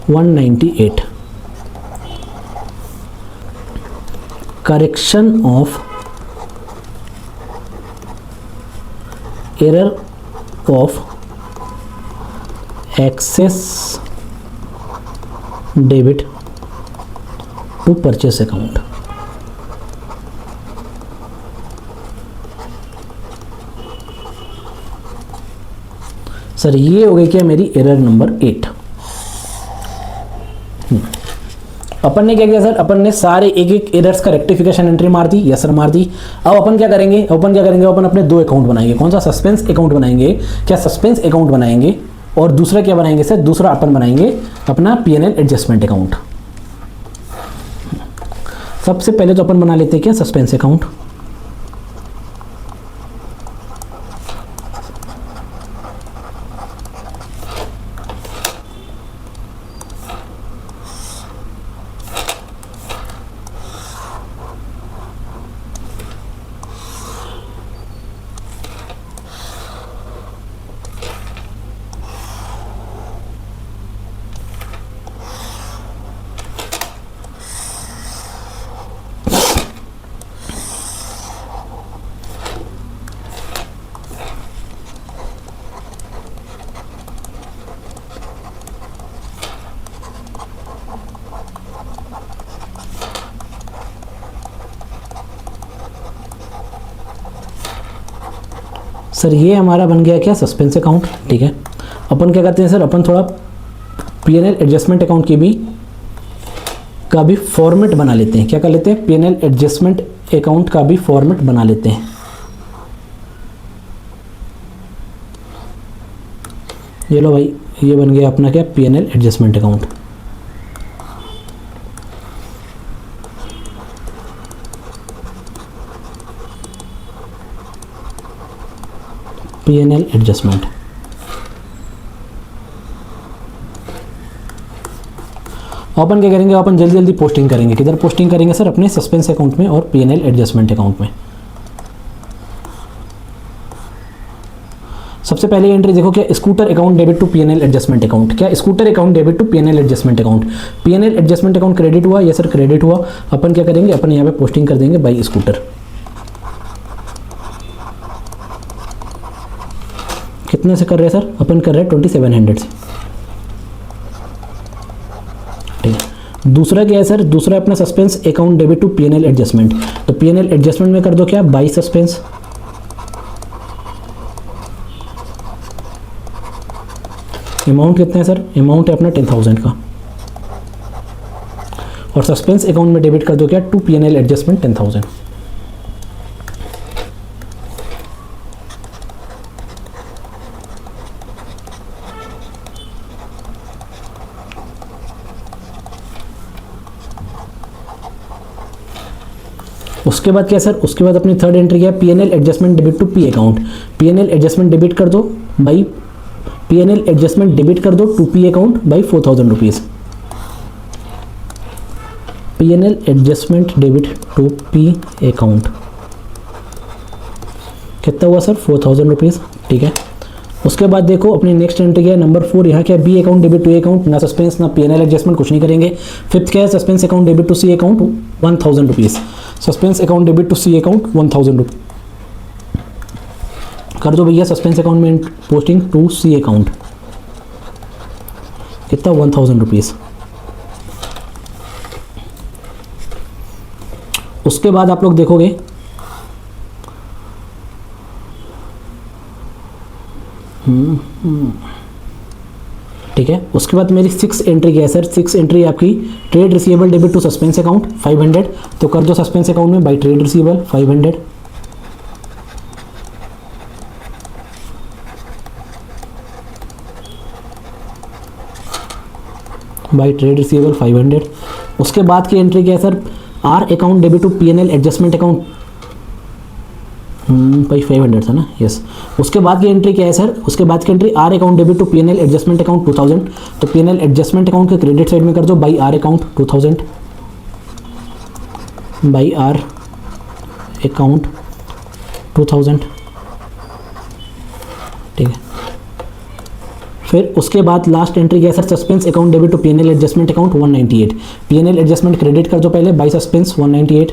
$198 correction of error of excess debit to purchase account। Sir ये हो गई क्या मेरी एरर नंबर 8। अपन ने क्या किया सर? अपन ने सारे एक एक एरर्स का रेक्टिफिकेशन एंट्री मार दी। यस सर, मार दी। अब अपन क्या करेंगे? अपन अपने दो अकाउंट बनाएंगे। कौन सा? सस्पेंस अकाउंट बनाएंगे। क्या सस्पेंस अकाउंट बनाएंगे? और दूसरा क्या बनाएंगे सर? दूसरा अपन बनाएंगे अपना पीएनएल एडजस्टमेंट अकाउंट। सबसे पहले तो अपन बना लेते हैं क्या? Suspense account. सर ये हमारा बन गया क्या? Suspense account. ठीक है, अपन क्या करते हैं सर? अपन थोड़ा पीएनएल एडजस्टमेंट अकाउंट का भी फॉर्मेट बना लेते हैं। क्या कर लेते हैं? पीएनएल एडजस्टमेंट अकाउंट का भी फॉर्मेट बना लेते हैं। ये लो भाई, ये बन गया अपना क्या? PNL adjustment account. PNL adjustment. अपन क्या करेंगे? अपन जल्दी जल्दी पोस्टिंग करेंगे। किधर पोस्टिंग करेंगे सर? अपने सस्पेंस अकाउंट में और पीएनएल एडजस्टमेंट अकाउंट में। सबसे पहले एंट्री देखो, क्या? Scooter account debit to PNL adjustment account. क्या? Scooter account debit to PNL adjustment account. PNL adjustment account credit हुआ? यस सर, क्रेडिट हुआ। अपन क्या करेंगे? अपन यहाँ पे पोस्टिंग कर देंगे बाई स्कूटर। कितने से कर रहे हैं सर? अपन कर रहे हैं 2700 से। ठीक है, दूसरा क्या है सर? दूसरा अपना suspense account debit to PNL adjustment. तो पीएनएल एडजस्टमेंट में कर दो क्या? By suspense. अमाउंट कितना है सर? अमाउंट है अपना 10,000 का। और सस्पेंस अकाउंट में डेबिट कर दो क्या? To PNL adjustment 10,000। उसके बाद क्या सर? उसके बाद अपनी थर्ड एंट्री क्या है? PNL adjustment debit to P account. PNL adjustment debit कर दो बाई पीएनएल एडजस्टमेंट डेबिट कर दो to P account by 4,000 rupees. PNL adjustment debit to P account कितना हुआ सर? 4,000 रुपीज़। ठीक है, उसके बाद देखो अपनी नेक्स्ट एंट्री क्या है? नंबर 4। यहाँ क्या? B account debit to A account. ना सस्पेंस ना पीएनएल एडजस्टमेंट, कुछ नहीं करेंगे। फिफ्थ क्या है? Suspense account debit to C account 1,000 rupees. Suspense account debit to C account 1,000 rupees कर दो भैया। सस्पेंस अकाउंट में पोस्टिंग टू सी अकाउंट कितना? 1,000 रुपीज़। उसके बाद आप लोग देखोगे ठीक है, उसके बाद मेरी 6 एंट्री क्या है सर? 6 एंट्री आपकी trade receivable debit to suspense account 500। तो कर दो सस्पेंस अकाउंट में by trade receivable 500। By trade receivable 500। उसके बाद की एंट्री क्या है sir, R account debit to PNL adjustment account, भाई 500 था ना, यस। उसके बाद की एंट्री क्या है सर, उसके बाद की entry R account debit to PNL adjustment account 2000, तो पीएनएल एडजस्टमेंट अकाउंट के क्रेडिट साइड में कर दो by R account 2000, by R account 2000, ठीक है। फिर उसके बाद लास्ट एंट्री क्या है sir, suspense account debit to PNL adjustment account 198, PNL adjustment credit कर दो पहले by suspense 198,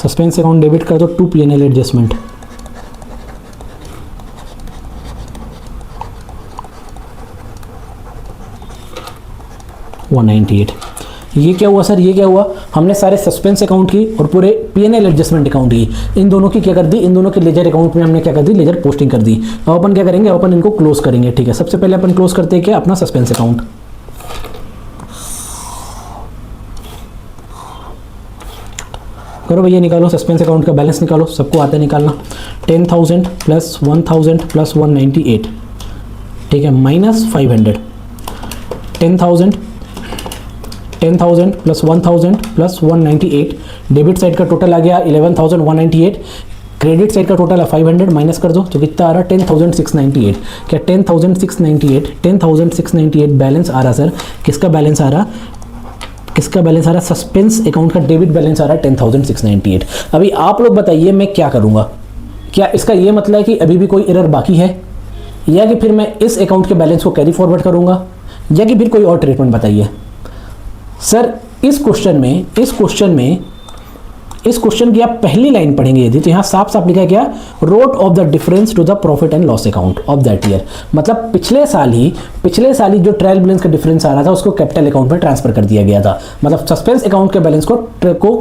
suspense account debit कर दो टू पीएनएल एडजस्टमेंट 198। ये क्या हुआ सर, ये क्या हुआ, हमने सारे सस्पेंस अकाउंट की और पूरे पीएनएल एडजस्टमेंट अकाउंट की, इन दोनों की क्या कर दी, इन दोनों के लेजर अकाउंट में हमने क्या कर दी, लेजर पोस्टिंग कर दी। अब अपन क्या करेंगे, अपन इनको क्लोज करेंगे, ठीक है। सबसे पहले अपन क्लोज करते हैं क्या, अपना सस्पेंस अकाउंट, करो भैया, निकालो सस्पेंस अकाउंट का बैलेंस निकालो, सबको आता है निकालना। 10,000 प्लस 1,000 प्लस 198, ठीक है, minus 500। 10,000 plus 1,000 plus 198, debit side का टोटल आ गया 11,198, क्रेडिट साइड का टोटल है 500, माइनस कर दो तो कितना आ रहा है 10,698। क्या 10,698 बैलेंस आ रहा सर, किसका बैलेंस आ रहा, किसका बैलेंस आ रहा, सस्पेंस अकाउंट का डेबिट बैलेंस आ रहा है 10,698। अभी आप लोग बताइए मैं क्या करूंगा, क्या इसका ये मतलब है कि अभी भी कोई एरर बाकी है, या कि फिर मैं इस अकाउंट के बैलेंस को कैरी फॉरवर्ड करूंगा, या कि फिर कोई और ट्रीटमेंट बताइए सर। इस क्वेश्चन की आप पहली लाइन पढ़ेंगे यदि, तो यहाँ साफ साफ लिखा है क्या, wrote off the difference to the profit and loss account of that year. मतलब पिछले साल ही जो ट्रायल बैलेंस का डिफरेंस आ रहा था उसको कैपिटल अकाउंट में ट्रांसफर कर दिया गया था, मतलब सस्पेंस अकाउंट के बैलेंस को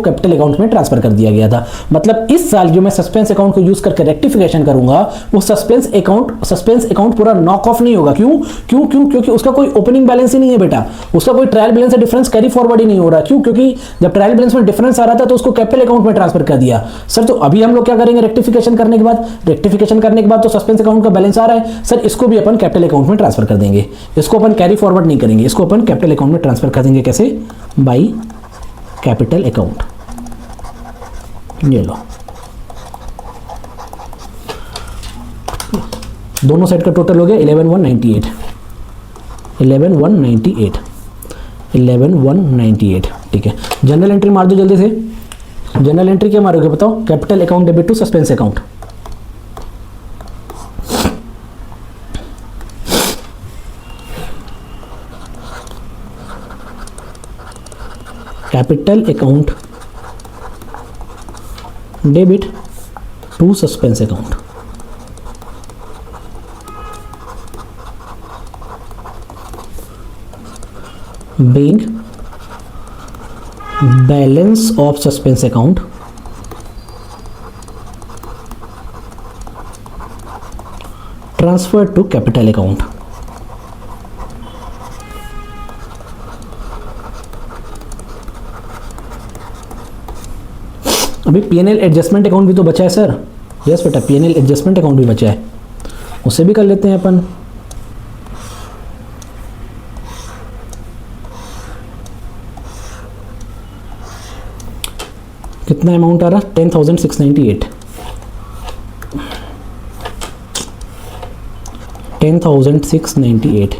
कैपिटल अकाउंट में ट्रांसफर कर दिया गया था। मतलब इस साल जो मैं सस्पेंस अकाउंट को यूज करके रेक्टिफिकेशन करूंगा, वो सस्पेंस अकाउंट पूरा नॉक ऑफ नहीं होगा। क्यों? क्योंकि उसका कोई ओपनिंग बैलेंस ही नहीं है बेटा, उसका कोई ट्रायल बैलेंस का डिफरेंस कैरी फॉरवर्ड ही नहीं हो रहा। क्यों? क्योंकि जब ट्रायल बैलेंस में डिफरेंस आ रहा था तो उसको कैपिटल अकाउंट में ट्रांसफर कर दिया सर। तो अभी हम लोग क्या करेंगे, रेक्टिफिकेशन करने के बाद तो सस्पेंस अकाउंट का बैलेंस आ रहा है सर, इसको भी अपन कैपिटल अकाउंट में ट्रांसफर कर देंगे, इसको अपन कैरी फॉरवर्ड नहीं करेंगे, इसको अपन कैपिटल अकाउंट में ट्रांसफर कर देंगे। कैसे? By capital account. ये लो, दोनों साइड का टोटल हो गया 11,198, ठीक है। जनरल एंट्री मार दो जल्दी से, जनरल एंट्री क्या मारोगे बताओ, capital account debit to suspense account. Capital account debit to suspense account. being balance of suspense account transferred to capital account। अभी पीएनएल एडजस्टमेंट अकाउंट भी तो बचा है सर। यस बेटा, पीएनएल एडजस्टमेंट अकाउंट भी बचा है, उसे भी कर लेते हैं अपन। कितना अमाउंट आ रहा, 10,698, 10,698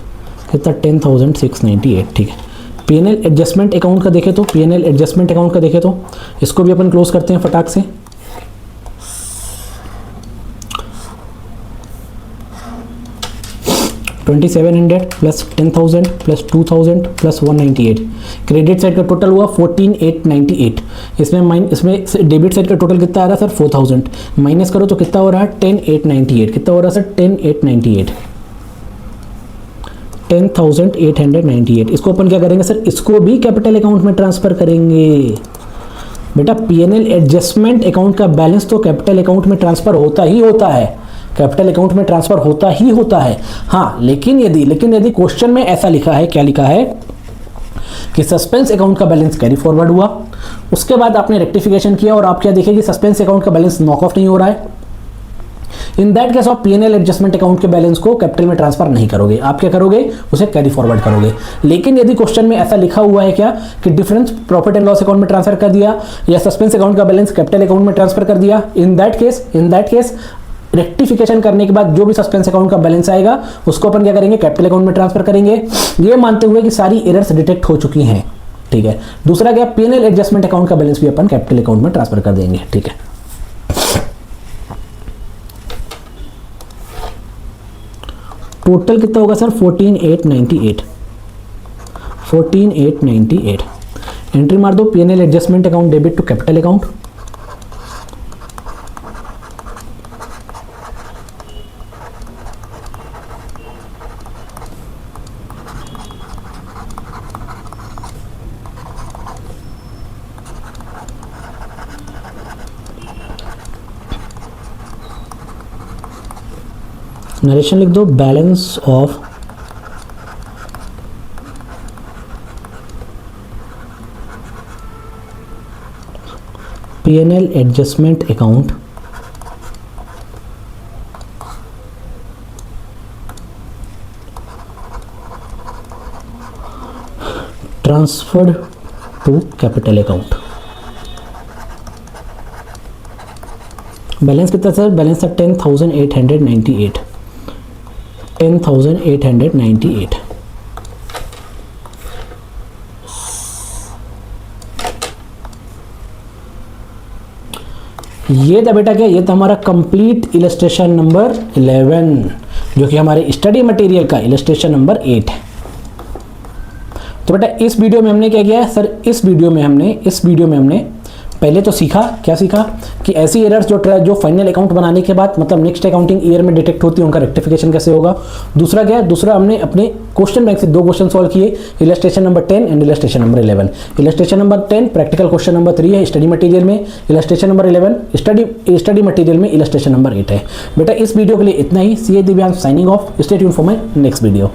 कितना, 10,698, ठीक है। पीएनएल एडजस्टमेंट अकाउंट का देखें तो, पीएनएल एडजस्टमेंट अकाउंट का देखें तो इसको भी अपन क्लोज करते हैं फटाक से। $2,700 plus 10,000 plus 2,000 plus 198, credit side का टोटल हुआ 14,898। इसमें डेबिट साइड का टोटल कितना आ रहा है सर, 4,000, माइनस करो तो कितना हो रहा है 10,898। कितना हो रहा है सर, 10,898। इसको अपन क्या करेंगे सर, इसको भी कैपिटल अकाउंट में ट्रांसफर करेंगे। बेटा पीएनएल एडजस्टमेंट अकाउंट का बैलेंस तो कैपिटल अकाउंट में ट्रांसफर होता ही होता है, कैपिटल अकाउंट में ट्रांसफर होता ही होता है। हाँ, लेकिन यदि क्वेश्चन में ऐसा लिखा है, क्या लिखा है कि सस्पेंस अकाउंट का बैलेंस कैरी फॉरवर्ड हुआ, उसके बाद आपने रेक्टिफिकेशन किया और आप क्या देखें कि सस्पेंस अकाउंट का बैलेंस नॉक ऑफ नहीं हो रहा है। इन दैट केस आप P&L एडजस्टमेंट अकाउंट के बैलेंस को कैपिटल में ट्रांसफर नहीं करोगे, आप क्या करोगे, उसे कैरी फॉरवर्ड करोगे। लेकिन यदि क्वेश्चन में ऐसा लिखा हुआ है क्या कि difference profit and loss account में ट्रांसफर कर दिया या सस्पेंस अकाउंट का बैलेंस कैपिटल अकाउंट में ट्रांसफर कर दिया, इन दैट केस रेक्टिफिकेशन करने के बाद जो भी सस्पेंस अकाउंट का बैलेंस आएगा उसको अपन क्या करेंगे, कैपिटल अकाउंट में ट्रांसफर करेंगे, ये मानते हुए कि सारी एरर्स डिटेक्ट हो चुकी हैं। ठीक है, दूसरा क्या, P&L एडजस्टमेंट अकाउंट का बैलेंस भी अपन कैपिटल अकाउंट में ट्रांसफर कर देंगे। ठीक है, टोटल कितना होगा सर, 14,898 14,898। एंट्री मार दो, P&L adjustment account debit to capital account, narration लिख दो, balance of P&L adjustment account transferred to capital account. Balance कितना सर, बैलेंस था 10,898 10,898। ये था बेटा क्या, ये था हमारा कंप्लीट इलस्ट्रेशन नंबर 11 जो कि हमारे स्टडी मटेरियल का इलस्ट्रेशन नंबर 8 है। तो बेटा इस वीडियो में हमने क्या किया है सर, इस वीडियो में हमने पहले तो सीखा, क्या सीखा कि ऐसी एरर्स जो फाइनल अकाउंट बनाने के बाद मतलब नेक्स्ट अकाउंटिंग ईयर में डिटेक्ट होती है उनका रेक्टिफिकेशन कैसे होगा। दूसरा क्या है, दूसरा हमने अपने क्वेश्चन बैंक से 2 क्वेश्चन सॉल्व किए, illustration number 10 and illustration number 11। Illustration number 10 practical question number 3 है स्टडी मटेरियल में, इलस्ट्रेशन नंबर 11 स्टडी मटेरियल में इलस्ट्रेशन नंबर 8 है। बेटा इस वीडियो के लिए इतना ही। C A Divyansh signing off, stay tuned for my next video.